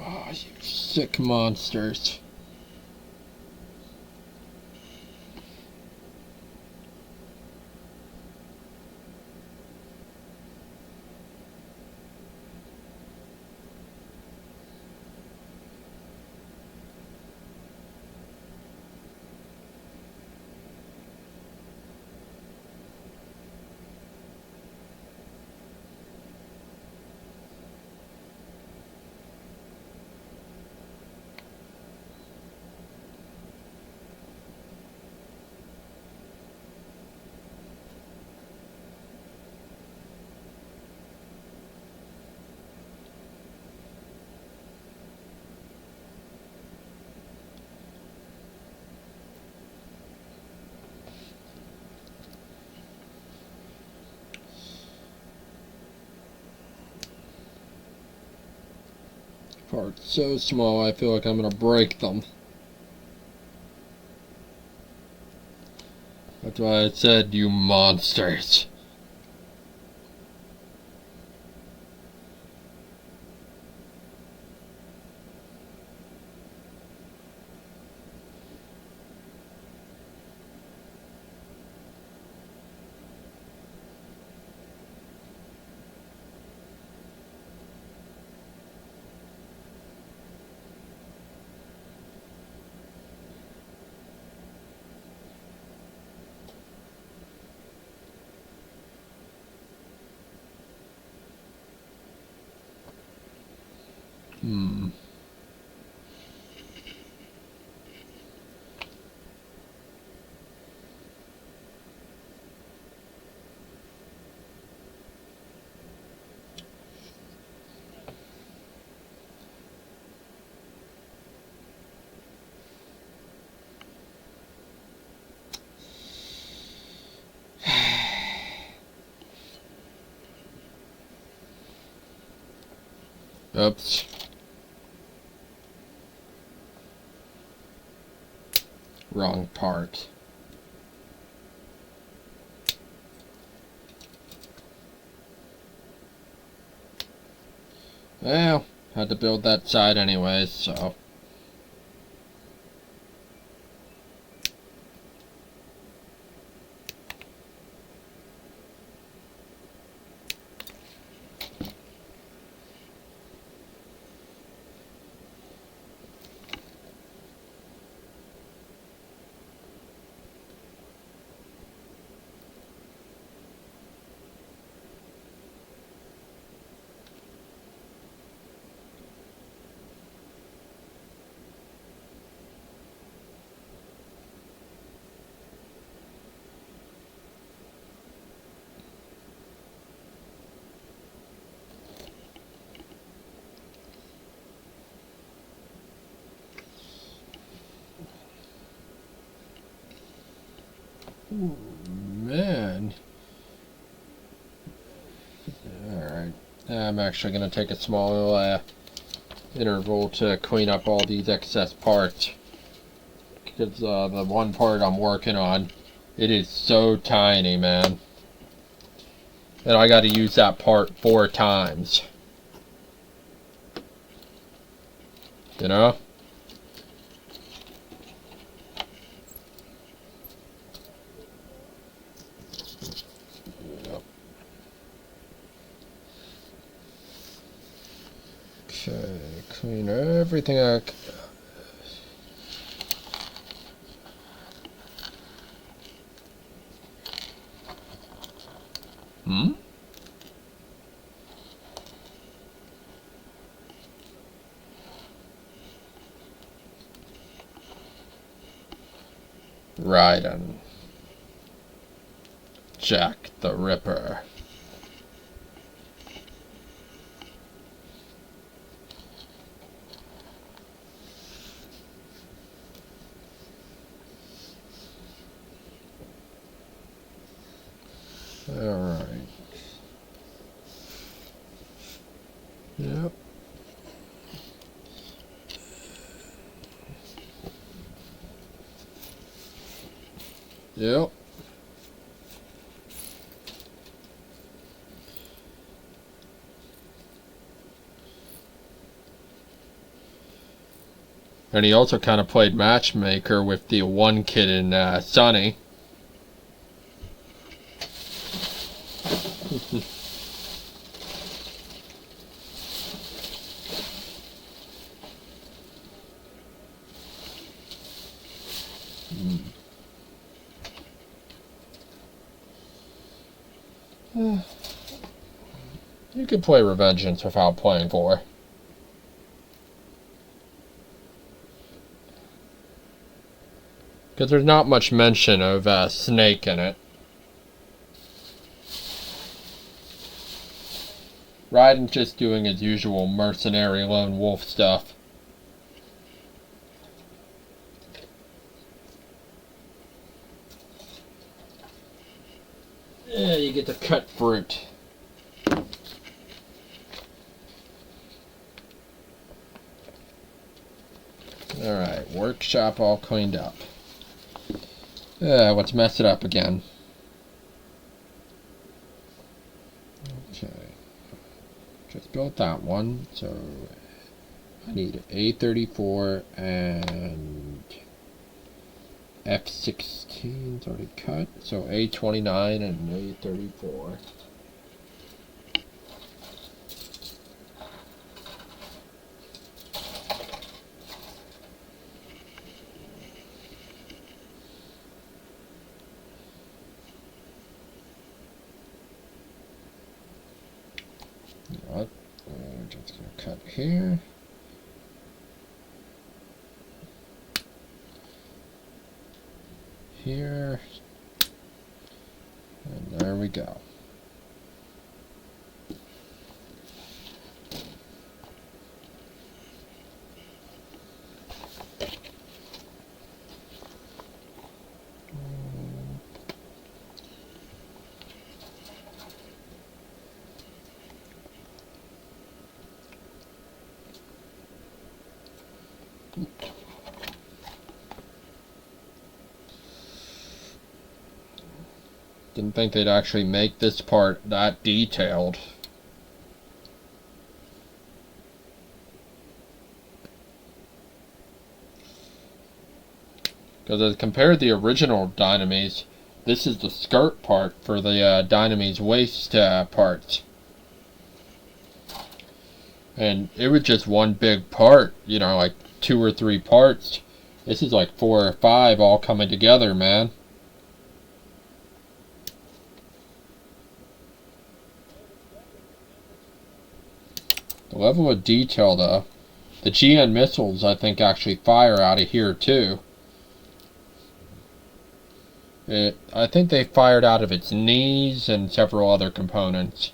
Oh, you sick monsters. Parts so small I feel like I'm gonna break them. That's why I said, you monsters. Oops. Wrong part. Well, had to build that side anyways, so. Ooh, man. Alright. I'm actually going to take a small interval to clean up all these excess parts. Because the one part I'm working on, it is so tiny, man. And I got to use that part 4 times. You know? Okay, clean everything up. Raiden. Jack the Ripper. Alright. Yep. Yep. And he also kind of played matchmaker with the one kid in Sunny. You could play Revengeance without playing 4. Because there's not much mention of Snake in it. Raiden's just doing his usual mercenary lone wolf stuff. Yeah, you get to cut fruit. Alright, workshop all cleaned up. Let's mess it up again. Okay. Just built that one, so I need A34 and F16's already cut, so A29 and A34. We're just going to cut here. Here. And there we go. Didn't think they'd actually make this part that detailed. Because as compared to the original Dynames, this is the skirt part for the Dynames waist parts. And it was just one big part, you know, like 2 or 3 parts. This is like 4 or 5 all coming together, man. The level of detail, though. The GN missiles, I think, actually fire out of here, too. I think they fired out of its knees and several other components.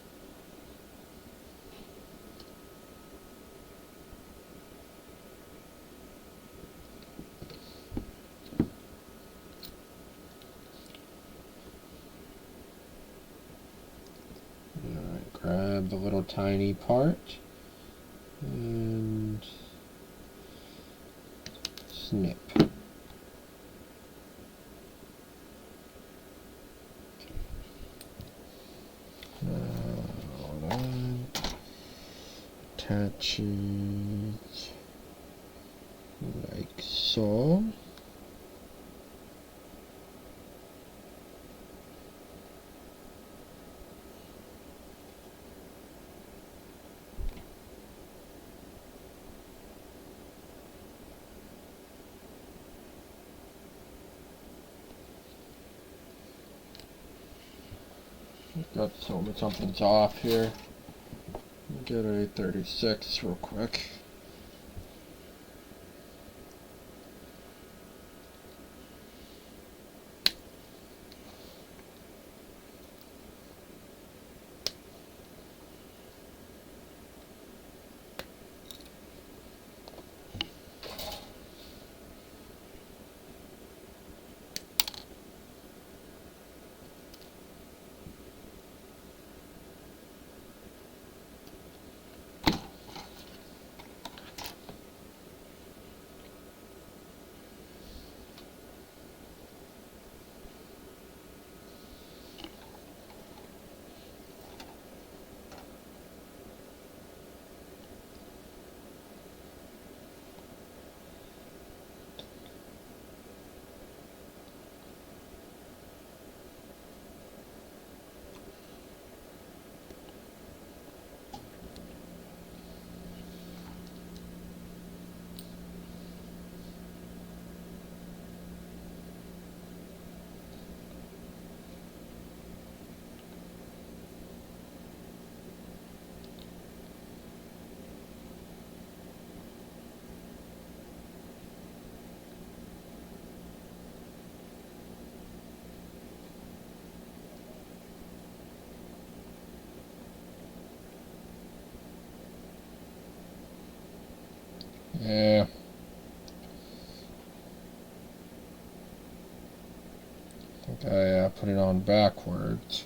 Alright, grab the little tiny part. And snip. Hold on. Attach it like so. Got something's off here. Get a 36 real quick. Yeah. I think I put it on backwards.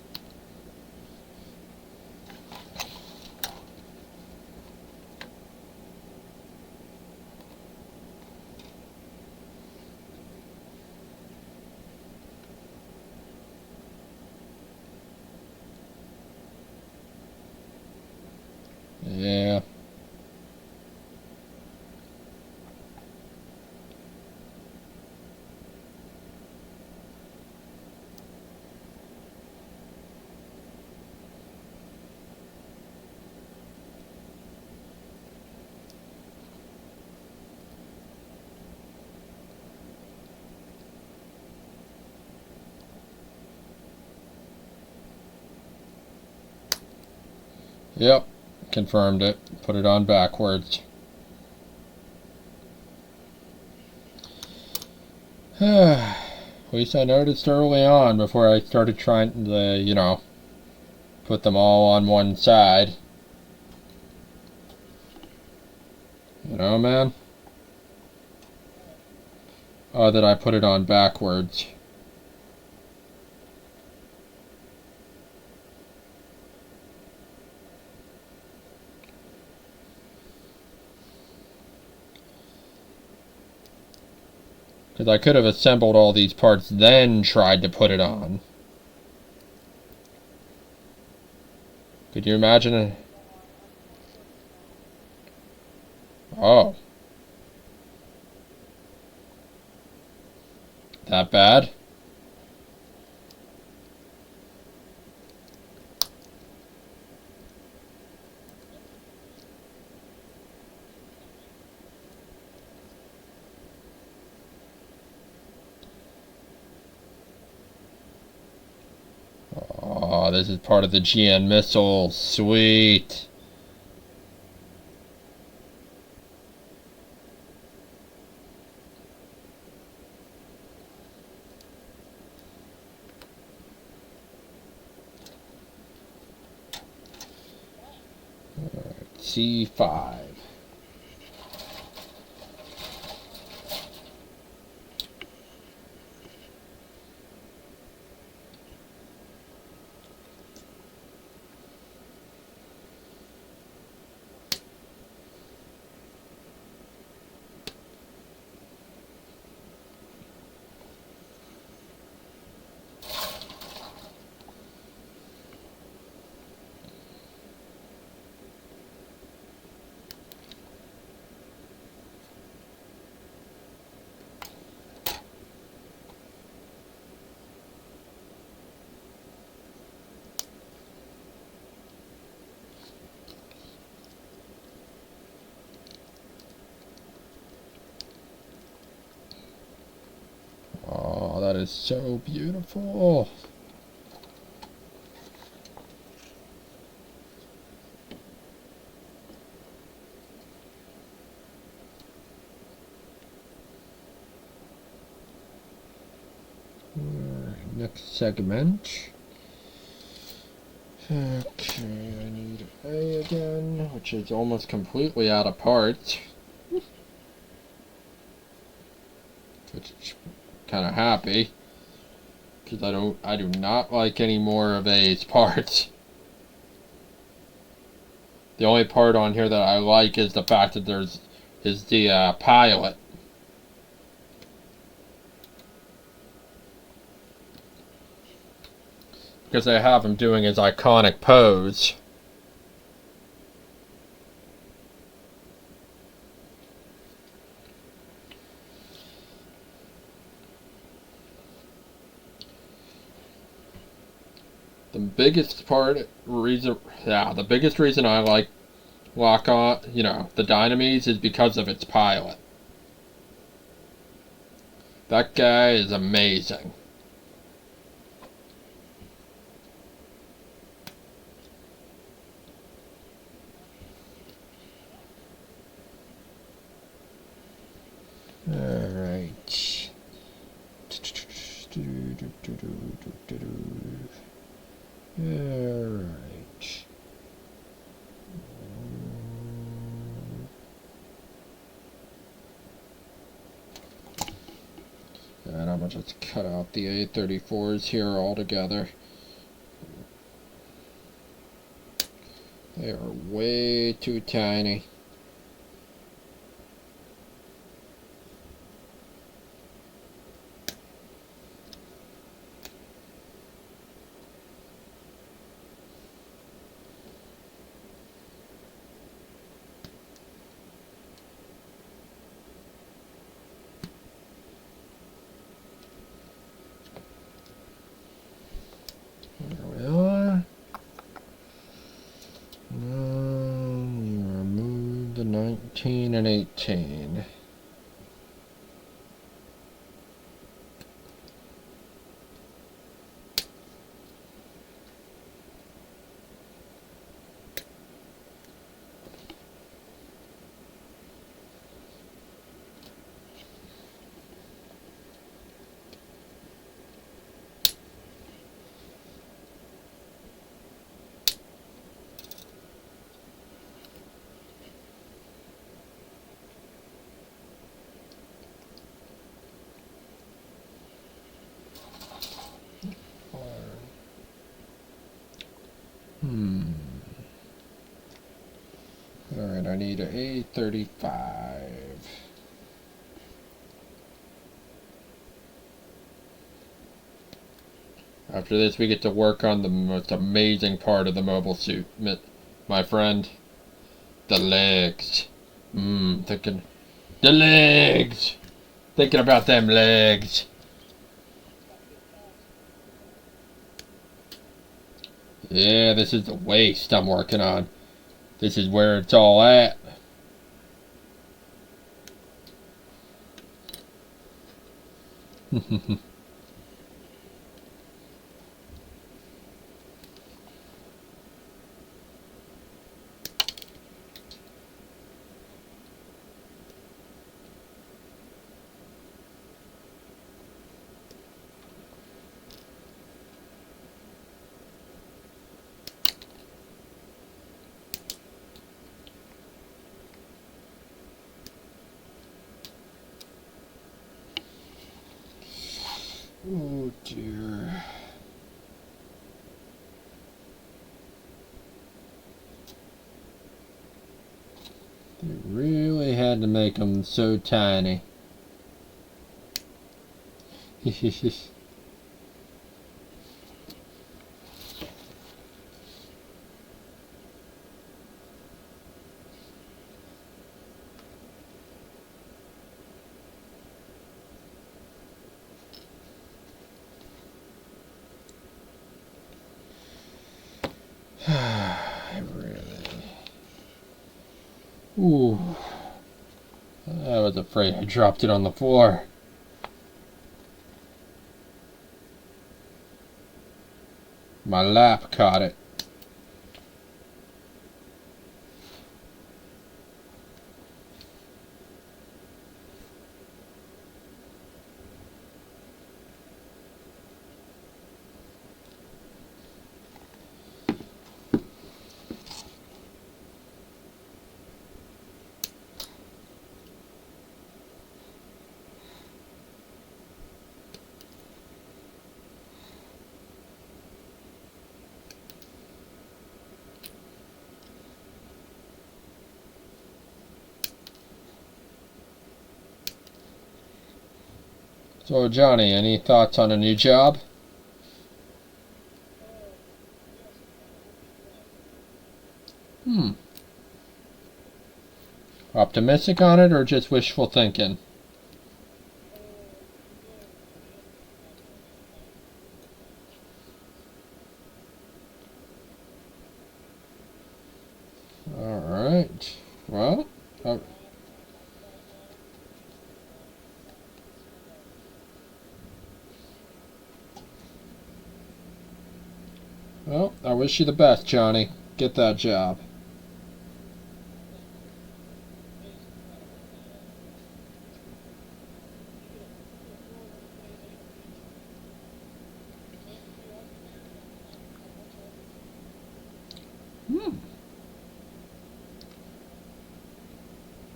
Yep, confirmed it. Put it on backwards. At least I noticed early on before I started trying to, put them all on one side. Man? Oh, that I put it on backwards. Because I could have assembled all these parts, then tried to put it on. Could you imagine it? Oh. That bad? Oh, this is part of the GN missile. Sweet. C5. Oh, that is so beautiful. Next segment. Okay, I need A again, which is almost completely out of parts. Which is kind of happy, because I do not like any more of A's parts. The only part on here that I like is the fact that is the pilot. Because they have him doing his iconic pose. The biggest reason I like Lock On, the Dynames is because of its pilot. That guy is amazing. Alright. Alright. And I'm gonna just cut out the A34s here altogether. They are way too tiny. There we are. Now you remove the 19 and 18. Alright, I need a A35. After this, we get to work on the most amazing part of the mobile suit, my friend. The legs. Thinking... The legs! Thinking about them legs. Yeah, this is the waist I'm working on. This is where it's all at. Oh dear. They really had to make them so tiny. Ooh. I was afraid I dropped it on the floor. My lap caught it. So Johnny, any thoughts on a new job? Optimistic on it or just wishful thinking? Alright. Well, I wish you the best, Johnny. Get that job.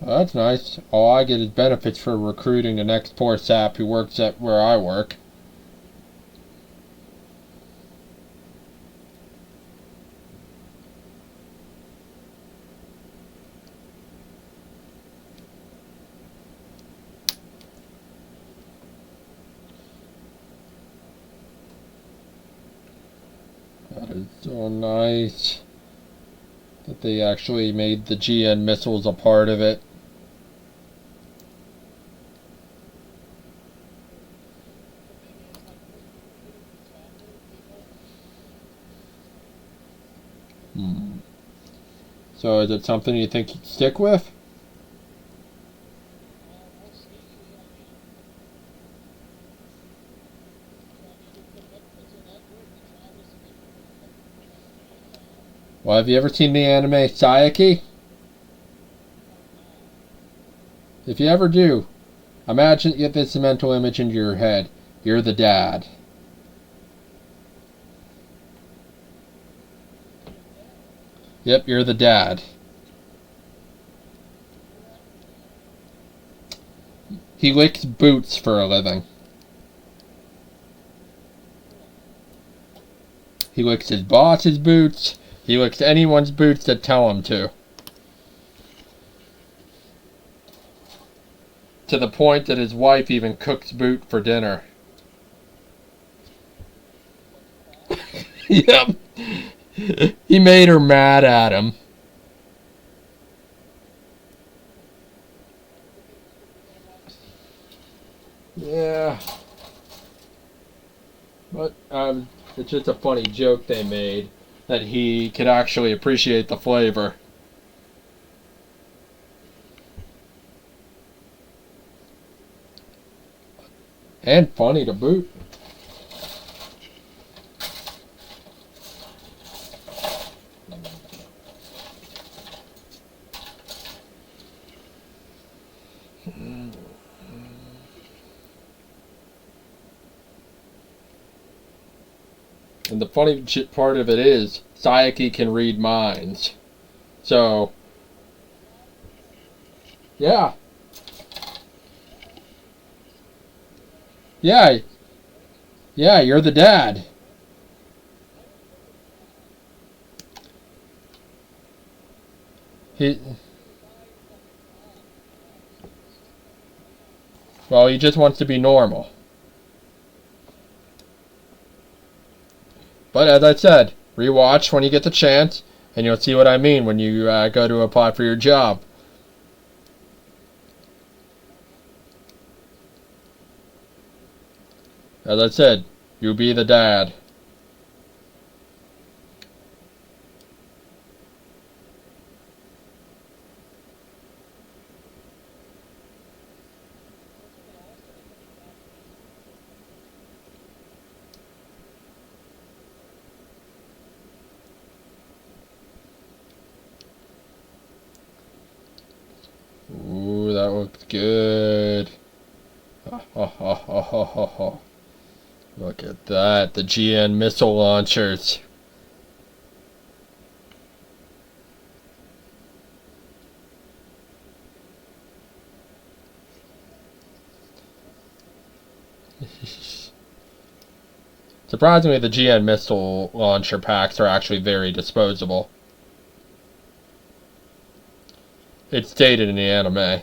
Well, that's nice. All I get is benefits for recruiting the next poor sap who works at where I work. That is so nice that they actually made the GN missiles a part of it. So is it something you think you'd stick with? Well, have you ever seen the anime Sayaki? If you ever do, imagine you get this mental image into your head. You're the dad. Yep, you're the dad. He licks boots for a living. He licks his boss's boots. He licks anyone's boots that tell him to. To the point that his wife even cooks Boot for dinner. Yep. He made her mad at him. Yeah. But it's just a funny joke they made that he could actually appreciate the flavor. And funny to boot. And the funny part of it is, Sayaki can read minds. So, yeah. Yeah. Yeah, you're the dad. Well, he just wants to be normal. But as I said, rewatch when you get the chance, and you'll see what I mean when you go to apply for your job. As I said, you be the dad. Ooh, that looks good. Look at that, the GN missile launchers. Surprisingly, the GN missile launcher packs are actually very disposable. It's stated in the anime.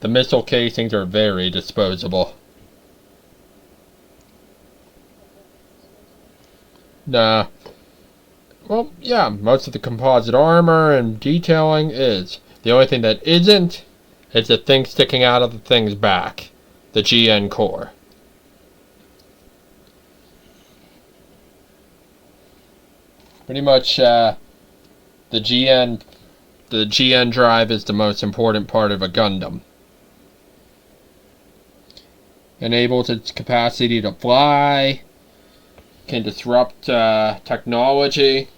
The missile casings are very disposable. Nah. Well, yeah, most of the composite armor and detailing is. The only thing that isn't is the thing sticking out of the thing's back. The GN core. Pretty much, the GN drive is the most important part of a Gundam. Enables its capacity to fly, can disrupt technology.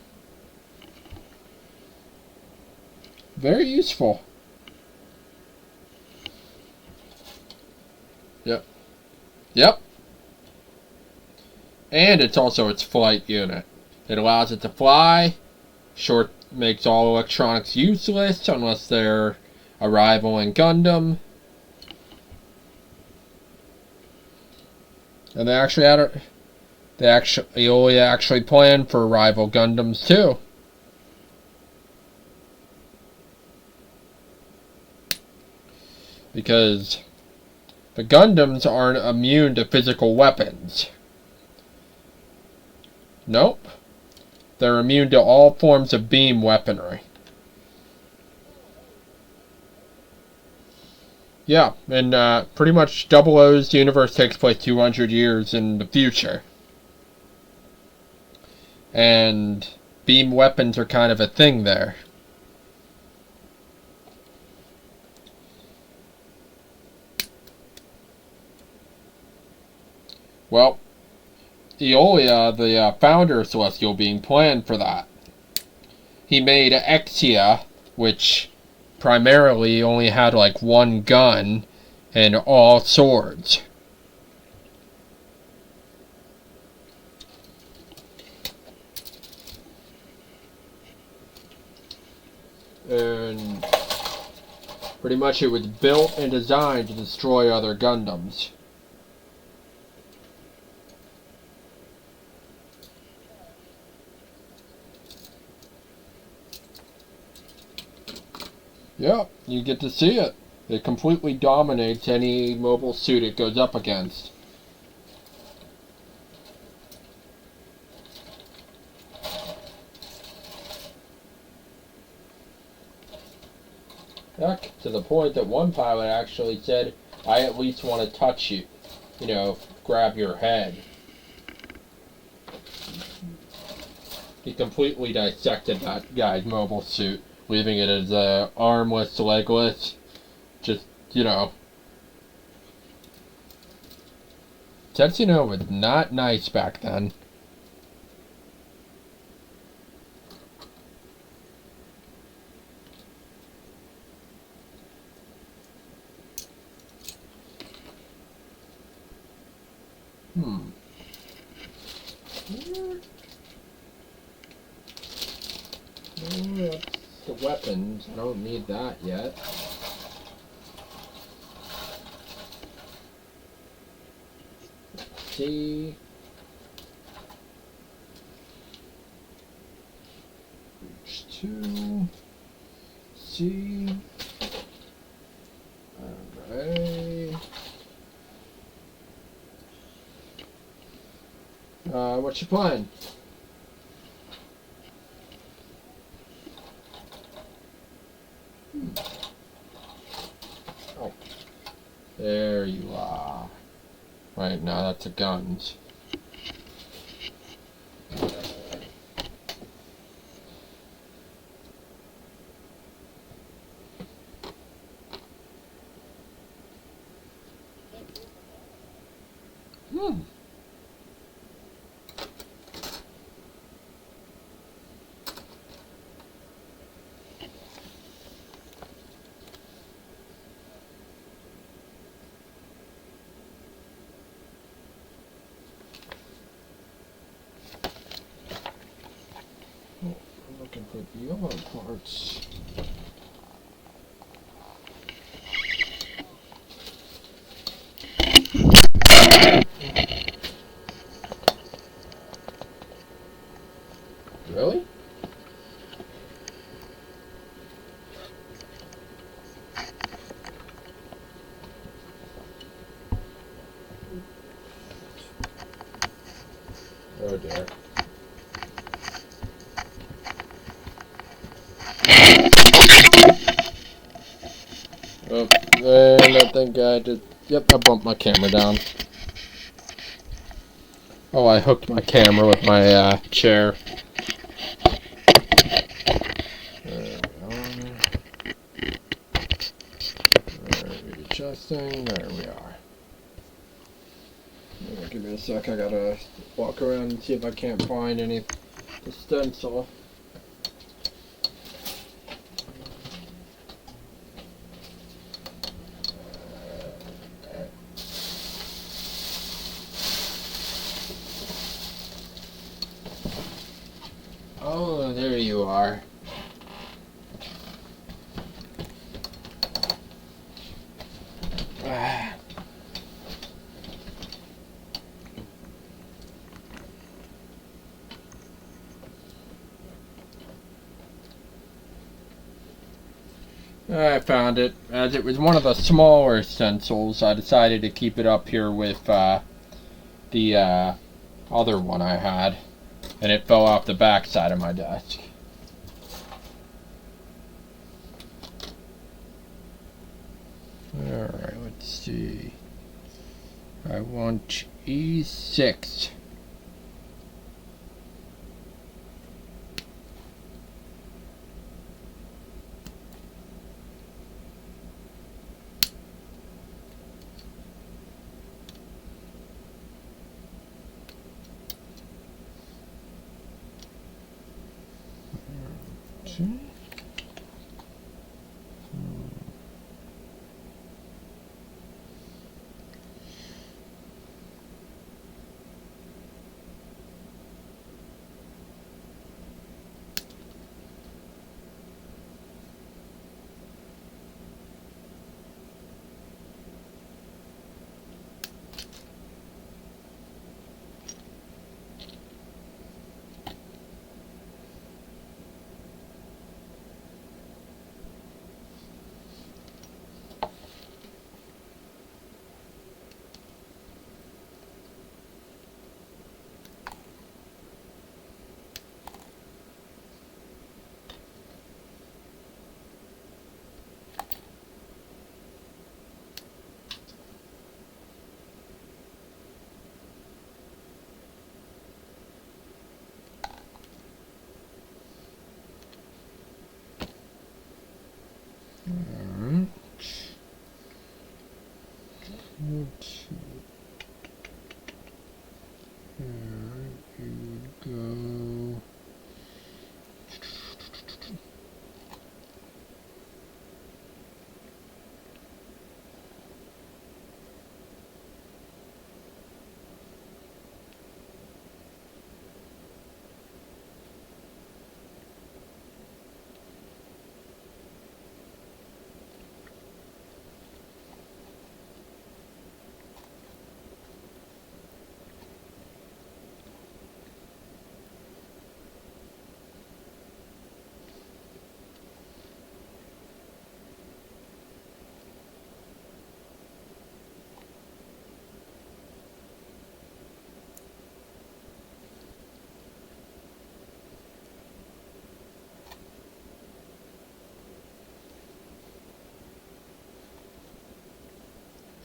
Very useful. Yep. Yep. And it's also its flight unit. It allows it to fly. Makes all electronics useless unless they're a rival in Gundam. And they actually plan for rival Gundams too. Because the Gundams aren't immune to physical weapons. Nope. They're immune to all forms of beam weaponry. Yeah, and pretty much 00's universe takes place 200 years in the future. And beam weapons are kind of a thing there. Well, Eolia, the founder of Celestial Being, planned for that. He made Exia, which primarily only had like one gun and all swords. And pretty much it was built and designed to destroy other Gundams. Yep, you get to see it. It completely dominates any mobile suit it goes up against. Heck, to the point that one pilot actually said, I at least want to touch you. You know, grab your head. He completely dissected that guy's mobile suit, leaving it as armless, legless. Just, you know. Tetsuno was not nice back then. The weapons. I don't need that yet. C. H2. C. Alright. What's your plan? Oh. There you are. Right, now that's the guns. Looking for the other parts. Really? Oh dear. Oh, and I think I did. Yep, I bumped my camera down. Oh, I hooked my camera with my chair. There we are. Readjusting. There we are. Give me a sec. I gotta walk around and see if I can't find any the stencil. Oh, there you are. I found it. As it was one of the smaller stencils, I decided to keep it up here with the other one I had. And it fell off the back side of my desk. Alright, let's see. I want E6.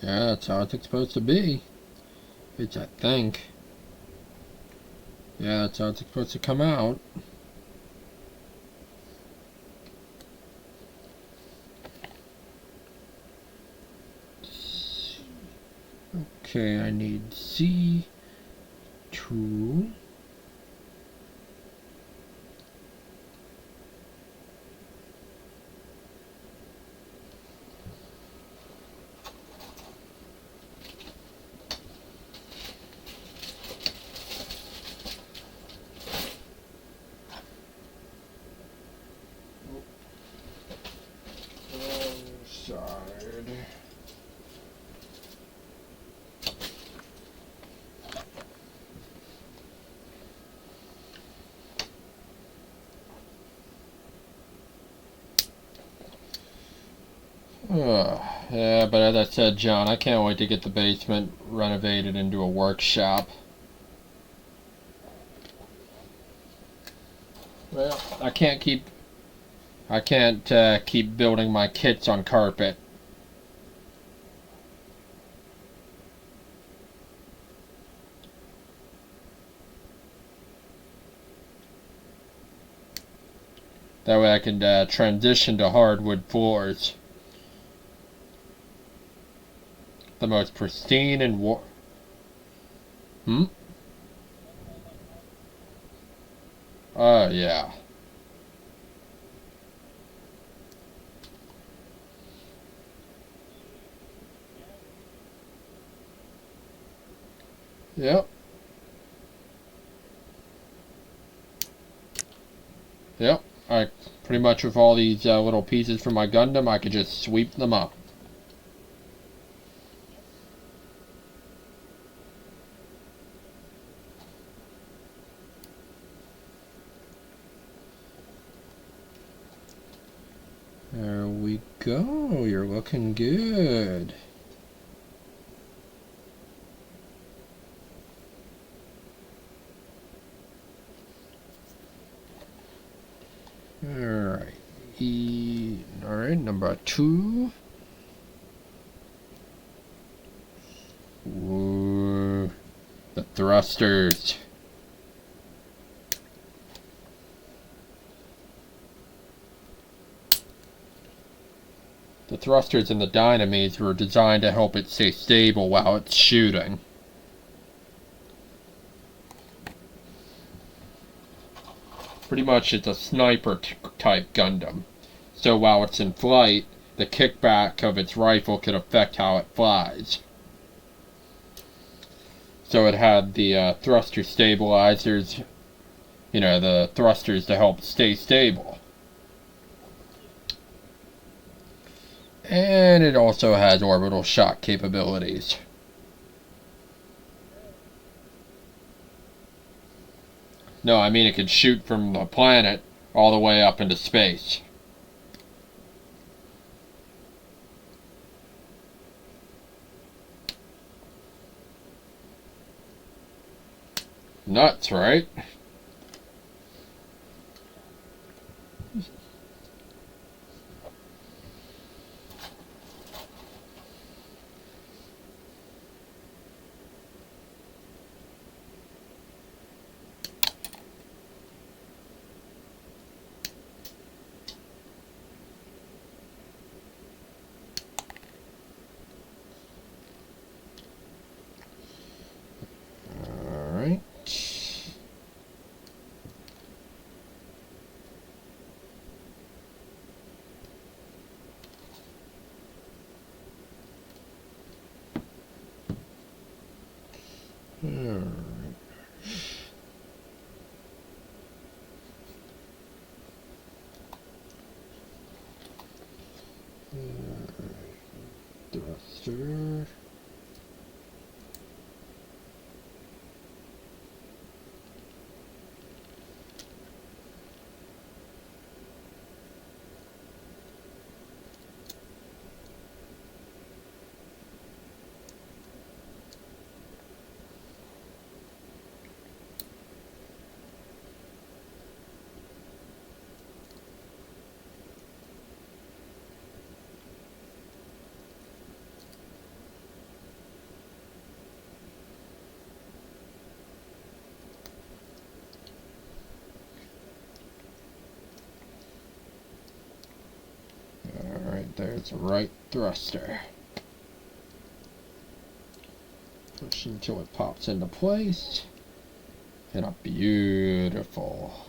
Yeah, that's how it's supposed to be. It's, I think. Yeah, that's how it's supposed to come out. Okay, I need C2. Side. Yeah, but as I said, John, I can't wait to get the basement renovated into a workshop. Well, I can't keep building my kits on carpet. That way I can transition to hardwood floors. The most pristine and yeah. Yep. Yep. I pretty much with all these little pieces from my Gundam, I could just sweep them up. There we go. You're looking good. Alright. Alright, number 2. Ooh, the thrusters. The thrusters in the Dynames were designed to help it stay stable while it's shooting. Pretty much it's a sniper type Gundam. So while it's in flight, the kickback of its rifle could affect how it flies. So it had the thruster stabilizers, the thrusters to help stay stable. And it also has orbital shock capabilities. No, I mean it can shoot from the planet all the way up into space. Nuts, right? Alright. Thruster. there's the right thruster. Push until it pops into place. And a beautiful.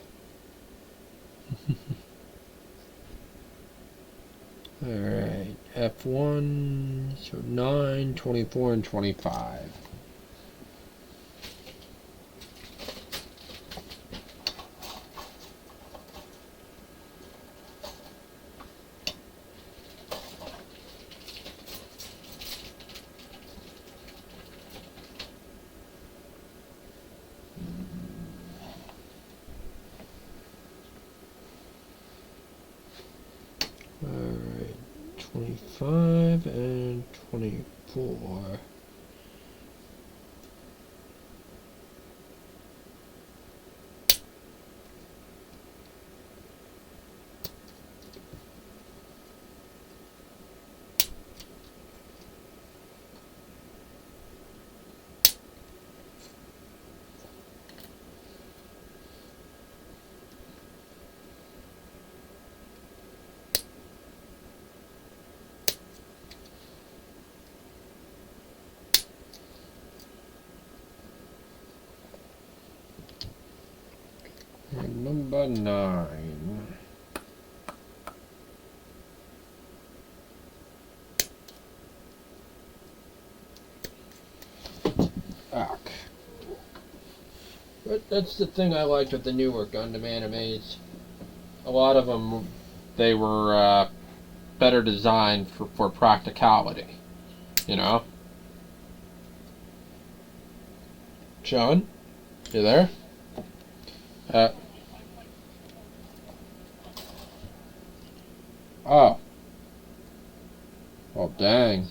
Alright, F1, so 9, 24, and 25. Alright, 25 and 24. And number 9. But that's the thing I liked with the newer Gundam animes. A lot of them, they were better designed for practicality. You know? John? You there? Oh. Well, dang.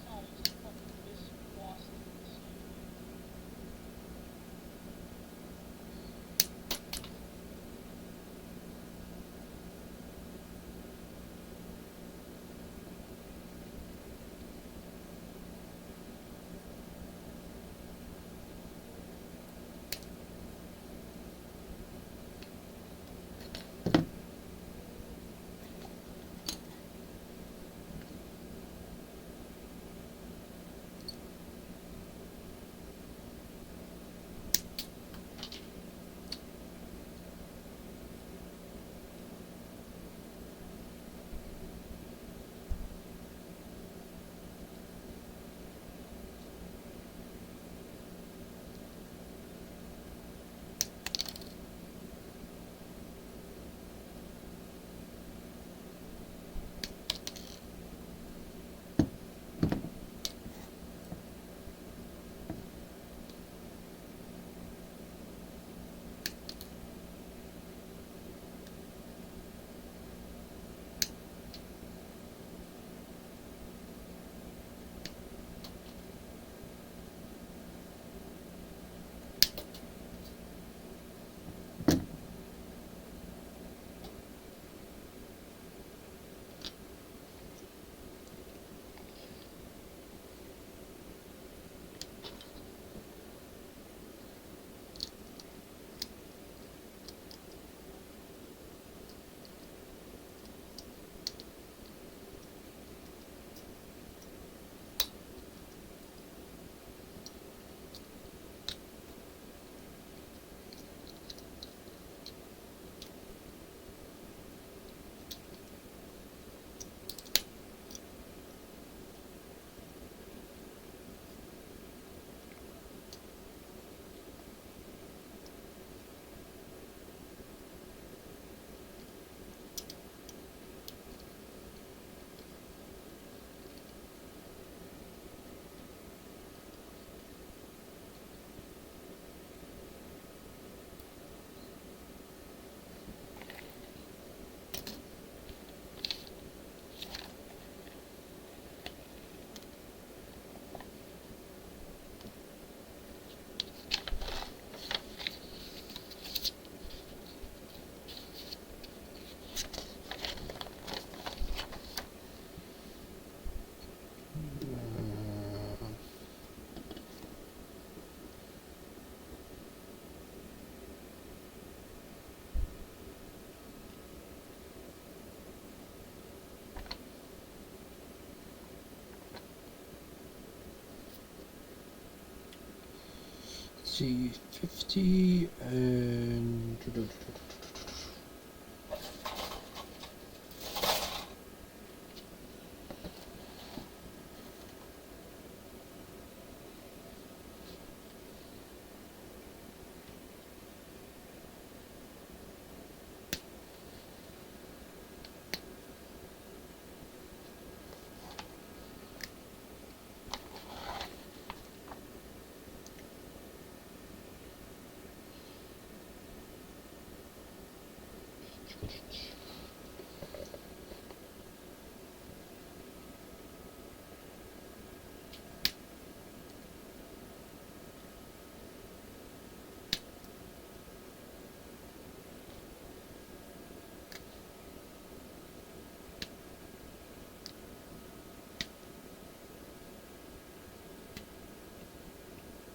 C50 and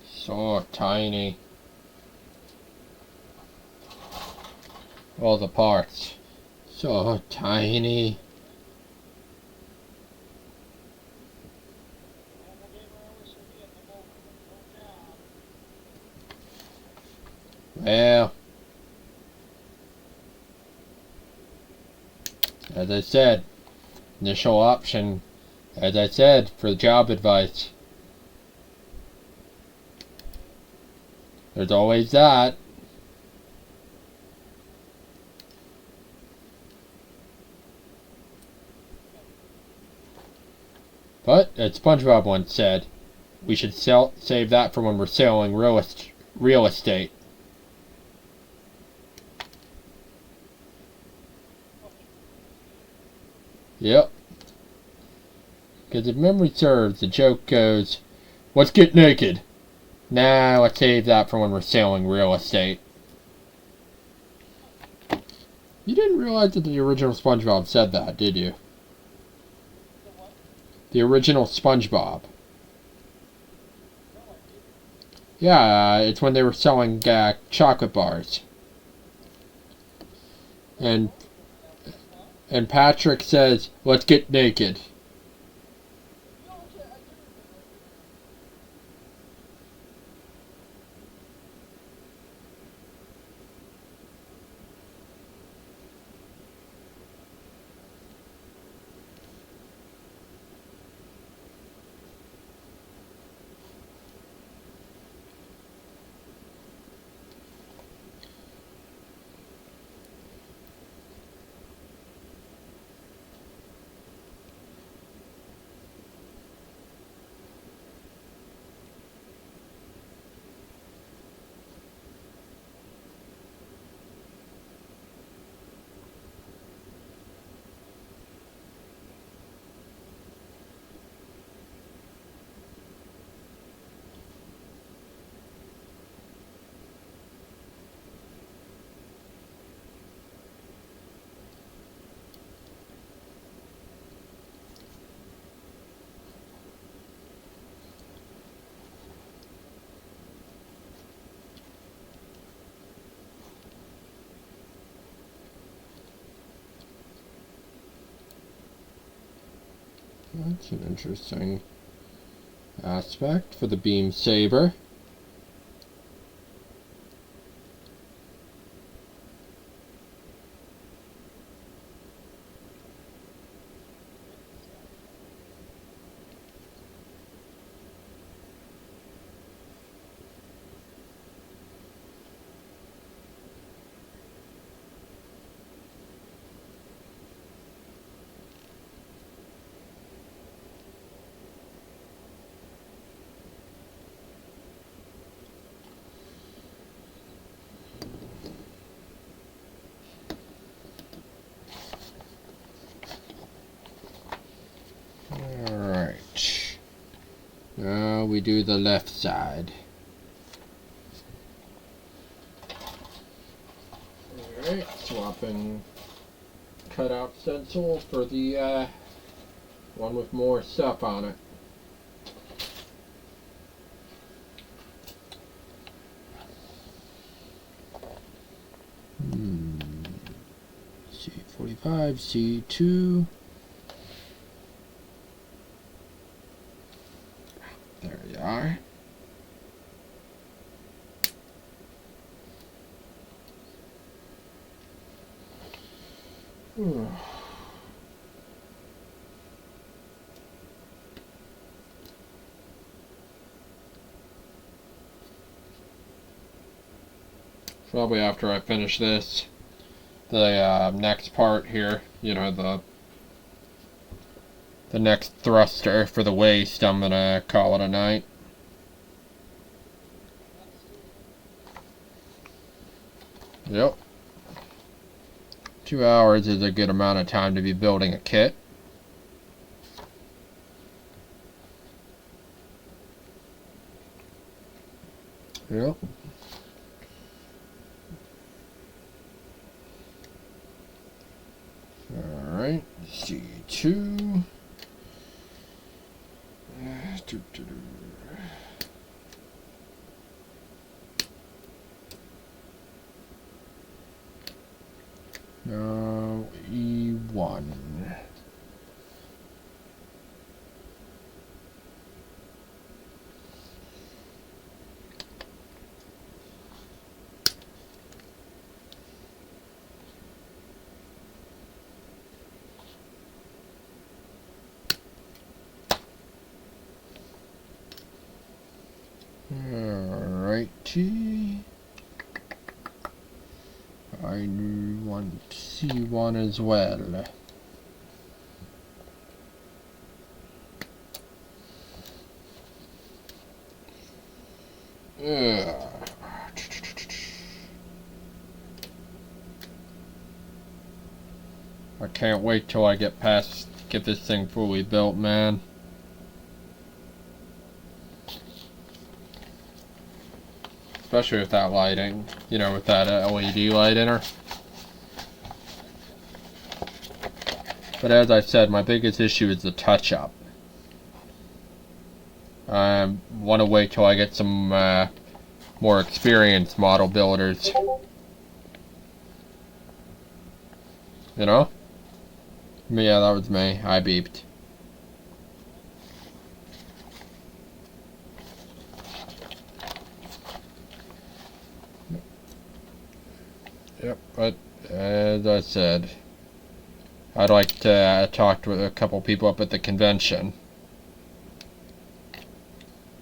so tiny. All the parts. So tiny. Well, as I said, initial option, as I said, for job advice. There's always that. But, as SpongeBob once said, we should save that for when we're selling real estate. Yep. Because if memory serves, the joke goes, let's get naked. Nah, let's save that for when we're selling real estate. You didn't realize that the original SpongeBob said that, did you? The original SpongeBob. Yeah, it's when they were selling chocolate bars. And Patrick says, let's get naked. That's an interesting aspect for the beam saber. Alright. Now we do the left side. Alright, swapping cutout stencil for the one with more stuff on it. C45, C2. There you are. Probably after I finish this, the next part here, you know, the next thruster for the waist, I'm gonna call it a night. Yep. 2 hours is a good amount of time to be building a kit. Yep. Alright, C2. Now E1. Alrighty. I want C1 as well. I can't wait till I get this thing fully built, man. Especially with that lighting, you know, with that LED light in her. But as I said, my biggest issue is the touch-up. I want to wait till I get some more experienced model builders. You know? Yeah, that was me. I beeped. Yep, but as I said, I'd like to talk to a couple people up at the convention.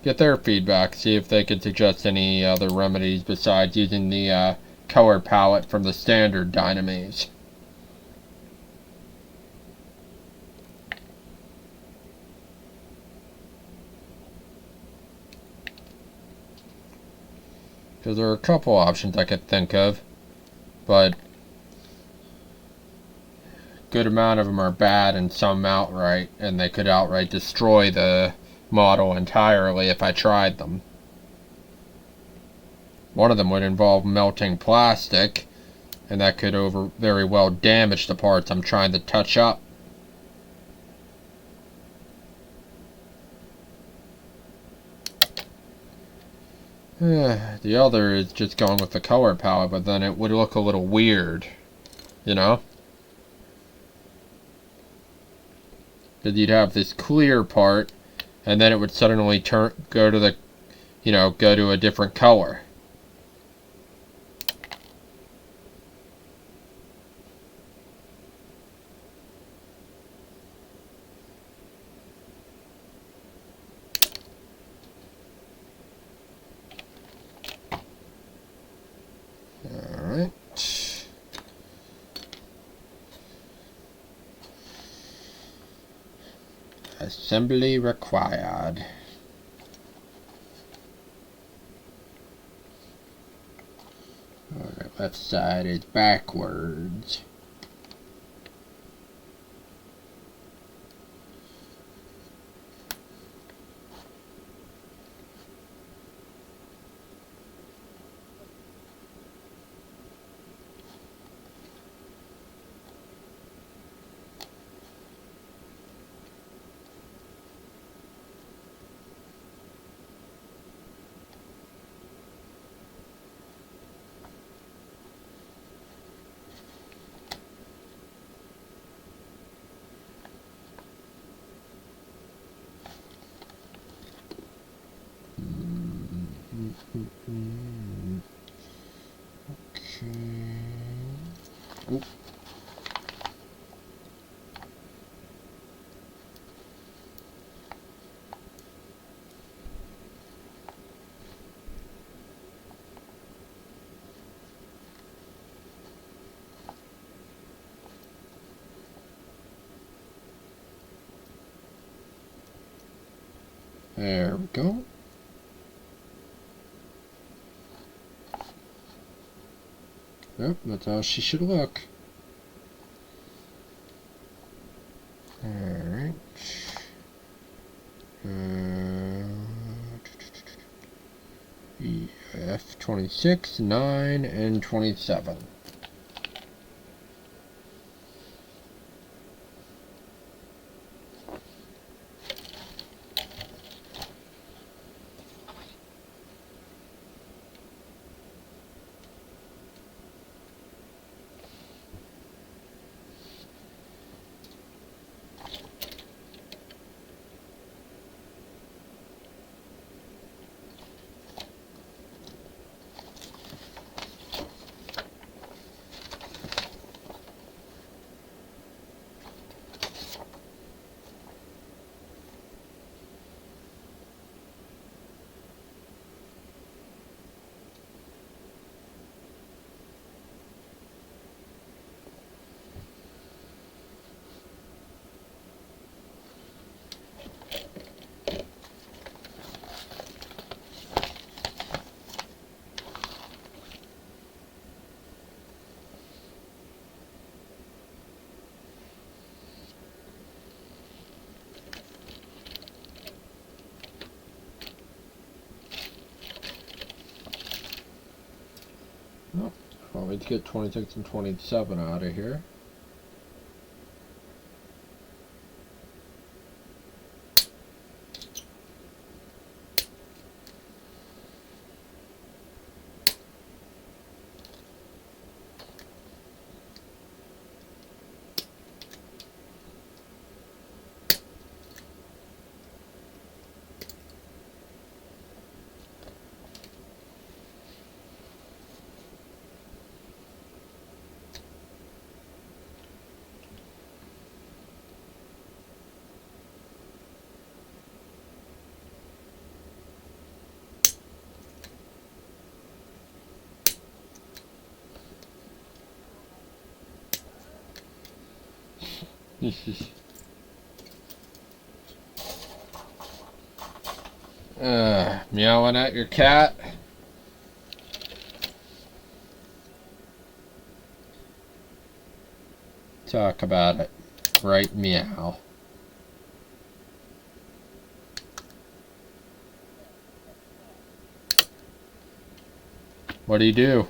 Get their feedback, see if they could suggest any other remedies besides using the color palette from the standard Dynames. Because there are a couple options I could think of, but a good amount of them are bad and some outright, and they could outright destroy the model entirely if I tried them. One of them would involve melting plastic, and that could very well damage the parts I'm trying to touch up. The other is just going with the color palette, but then it would look a little weird, you know? Because you'd have this clear part, and then it would suddenly go to a different color. Alright. Assembly required. Alright, left side is backwards. Okay. Oop. There we go. Yep, that's how she should look. Alright. F 26, 9, and 27. Oh, well, let's get 26 and 27 out of here. Meowing at your cat. Talk about it. Right, meow. What do you do?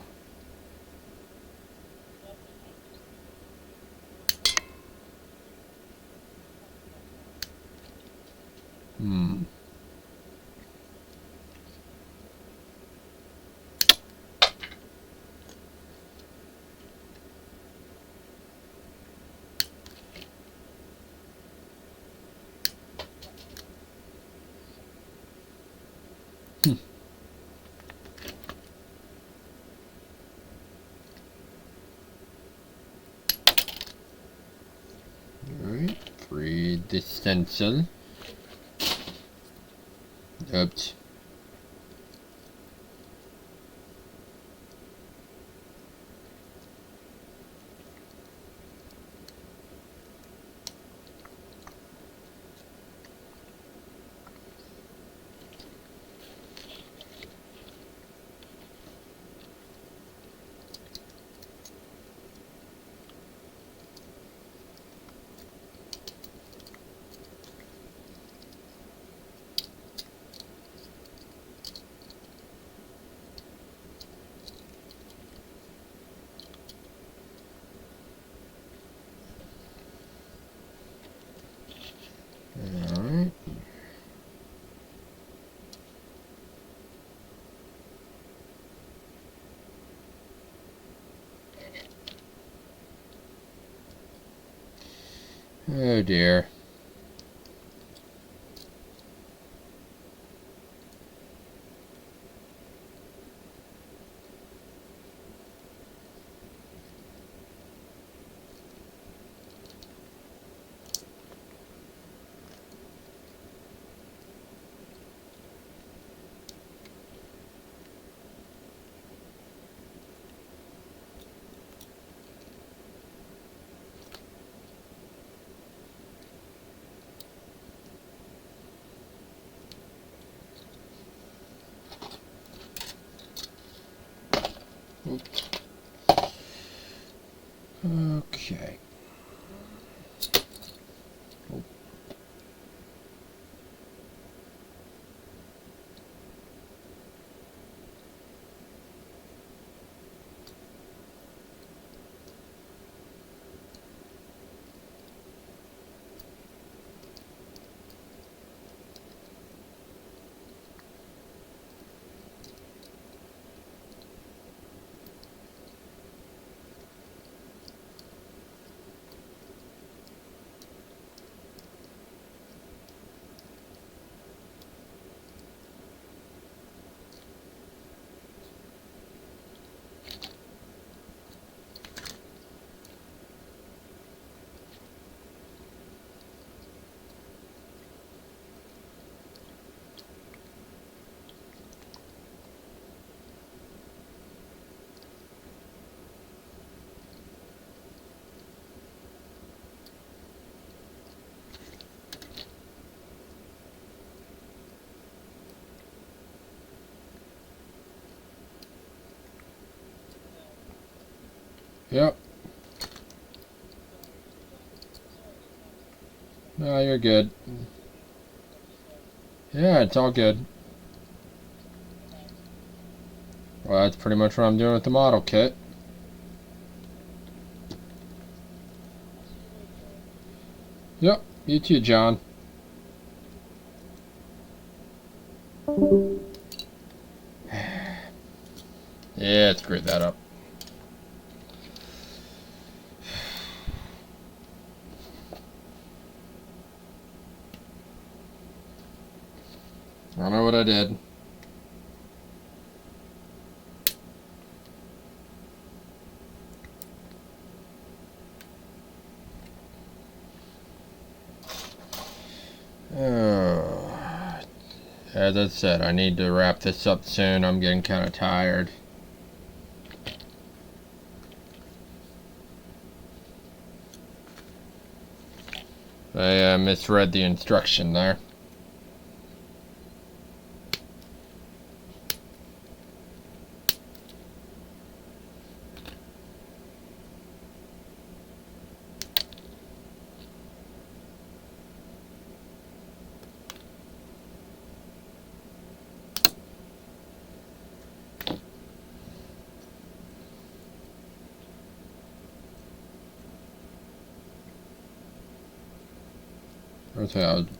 Alright, free the stencil. Oops. Alright. Oh dear. Yep. No, you're good. Yeah, it's all good. Well, that's pretty much what I'm doing with the model kit. Yep, you too, John. Yeah, screwed that up. I don't know what I did. As I said, I need to wrap this up soon. I'm getting kind of tired. I misread the instruction there.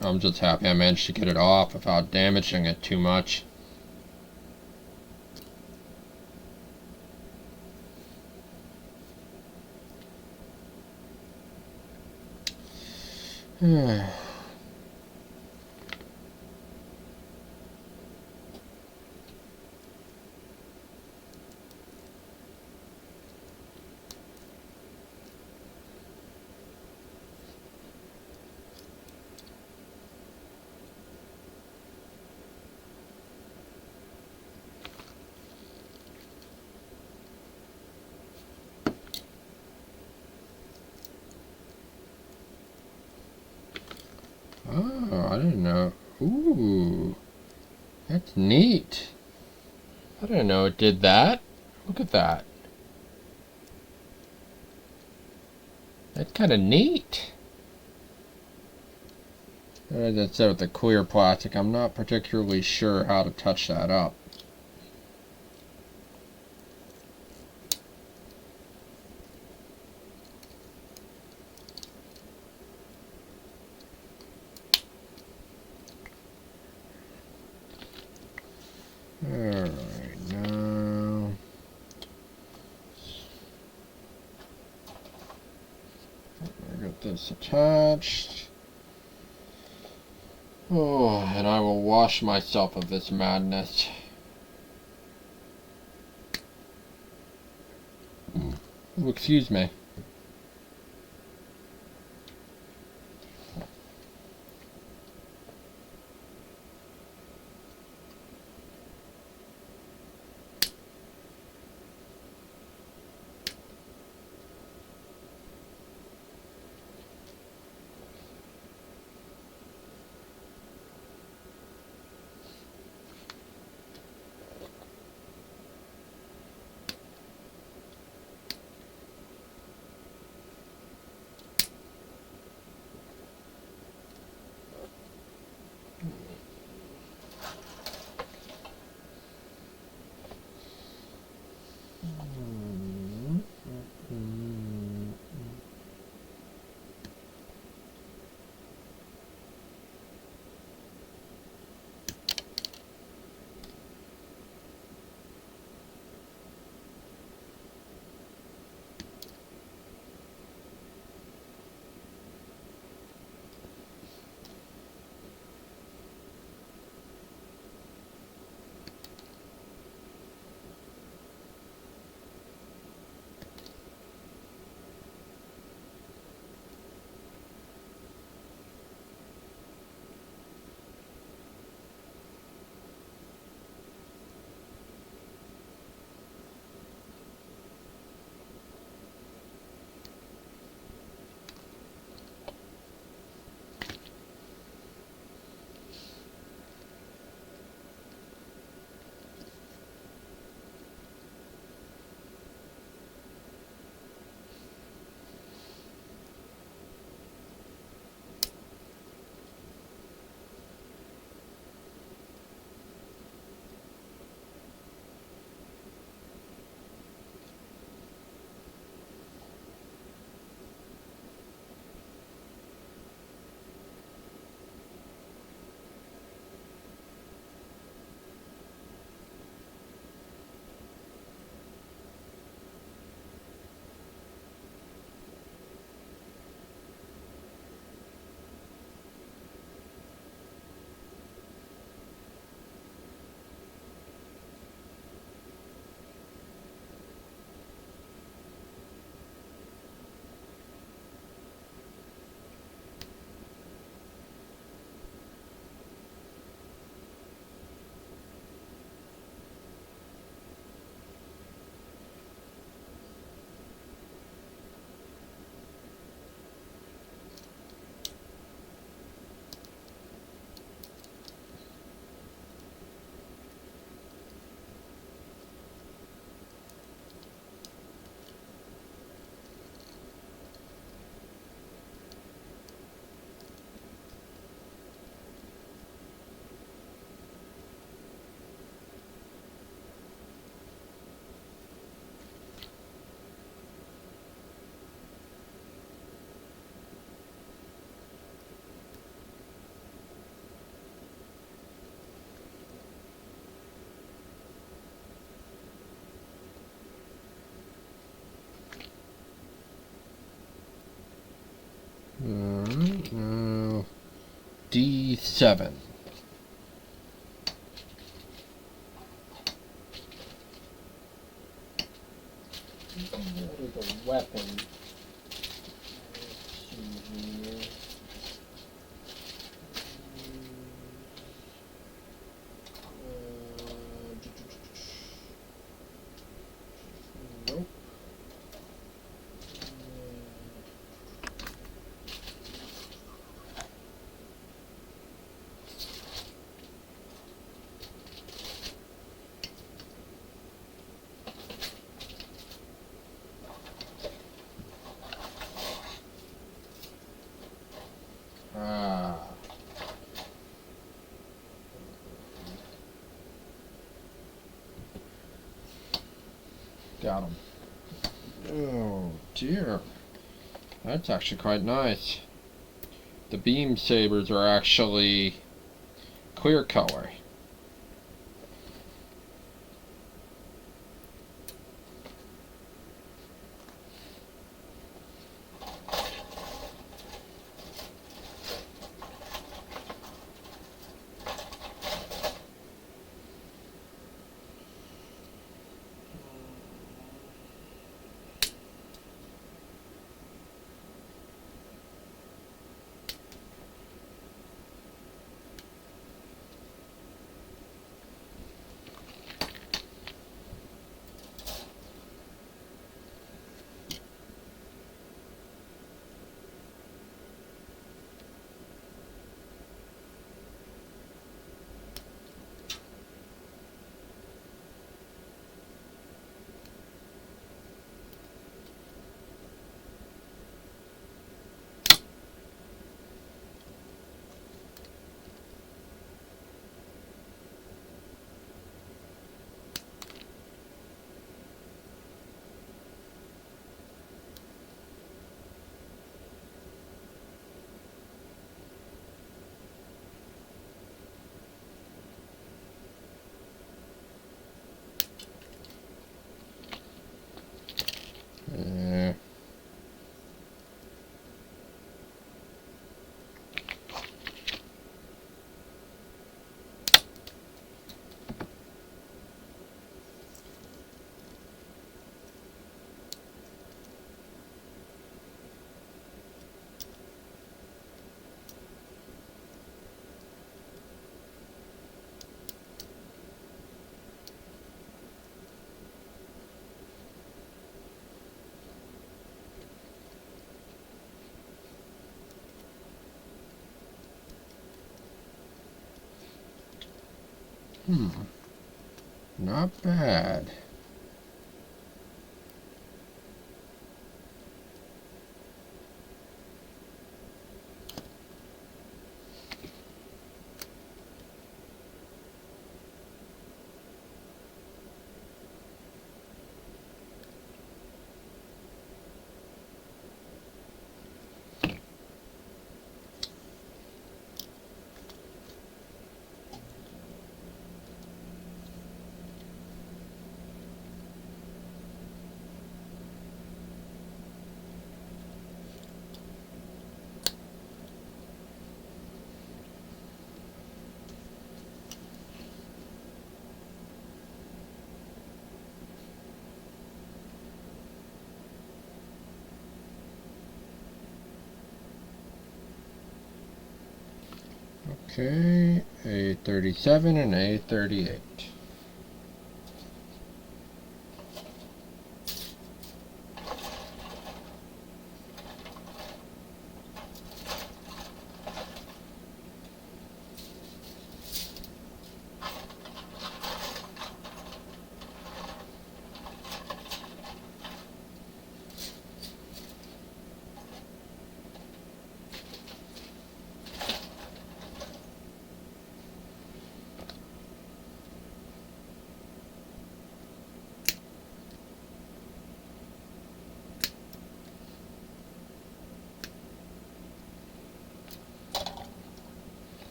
I'm just happy I managed to get it off without damaging it too much. Oh, I didn't know. Ooh, that's neat. I didn't know it did that. Look at that. That's kind of neat. As I said with the clear plastic, I'm not particularly sure how to touch that up. Alright, now I got this attached. Oh, and I will wash myself of this madness. Oh, excuse me. D7. What is a weapon? Nope. Got him. Oh dear. That's actually quite nice. The beam sabers are actually clear color. Not bad. Okay, A37 and A38.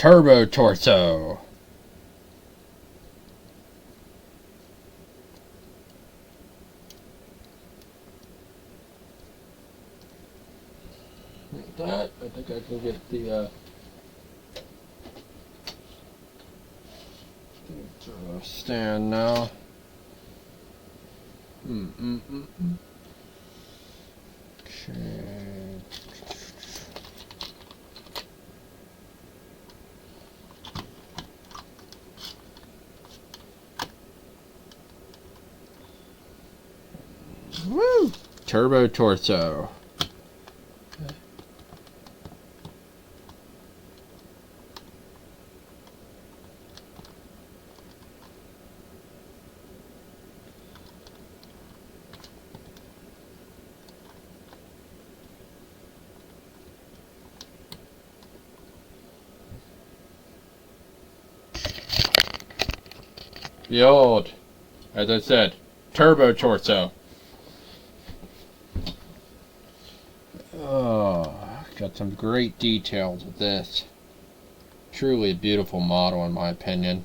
turbo torso. Like that, I think I can get the stand now. Okay. Woo! Turbo torso. Behold, as I said, turbo torso. Oh, got some great details with this. Truly a beautiful model in my opinion.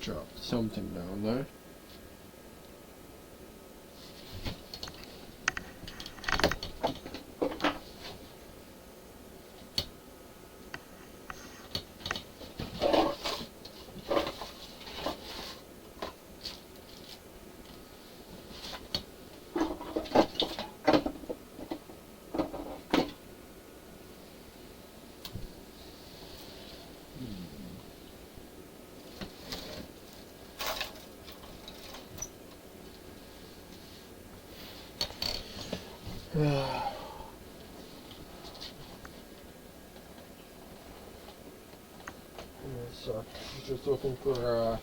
Drop something down there. So, I'm just looking for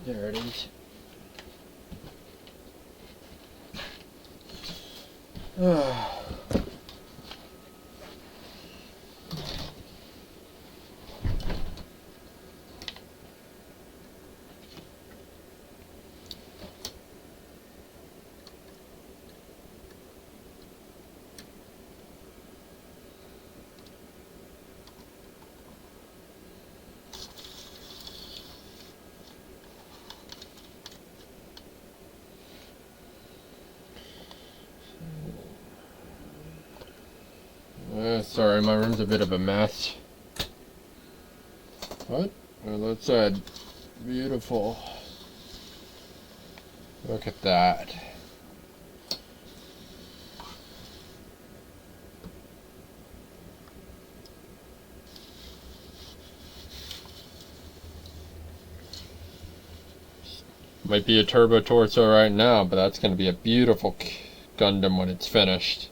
there it is. Sorry, my room's a bit of a mess. But, well, that's beautiful. Look at that. Might be a turbo torso right now, but that's going to be a beautiful Gundam when it's finished.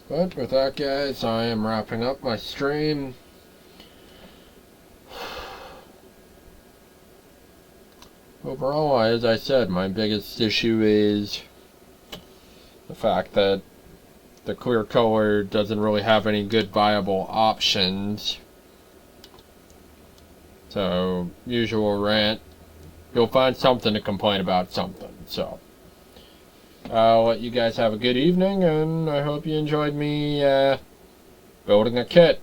But with that, guys, I am wrapping up my stream. Overall, as I said, my biggest issue is the fact that the clear color doesn't really have any good viable options. So, usual rant, you'll find something to complain about something. So, I'll let you guys have a good evening, and I hope you enjoyed me building a kit.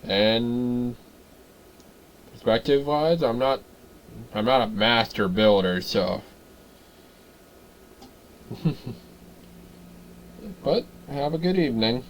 And perspective-wise, I'm not a master builder, so. But have a good evening.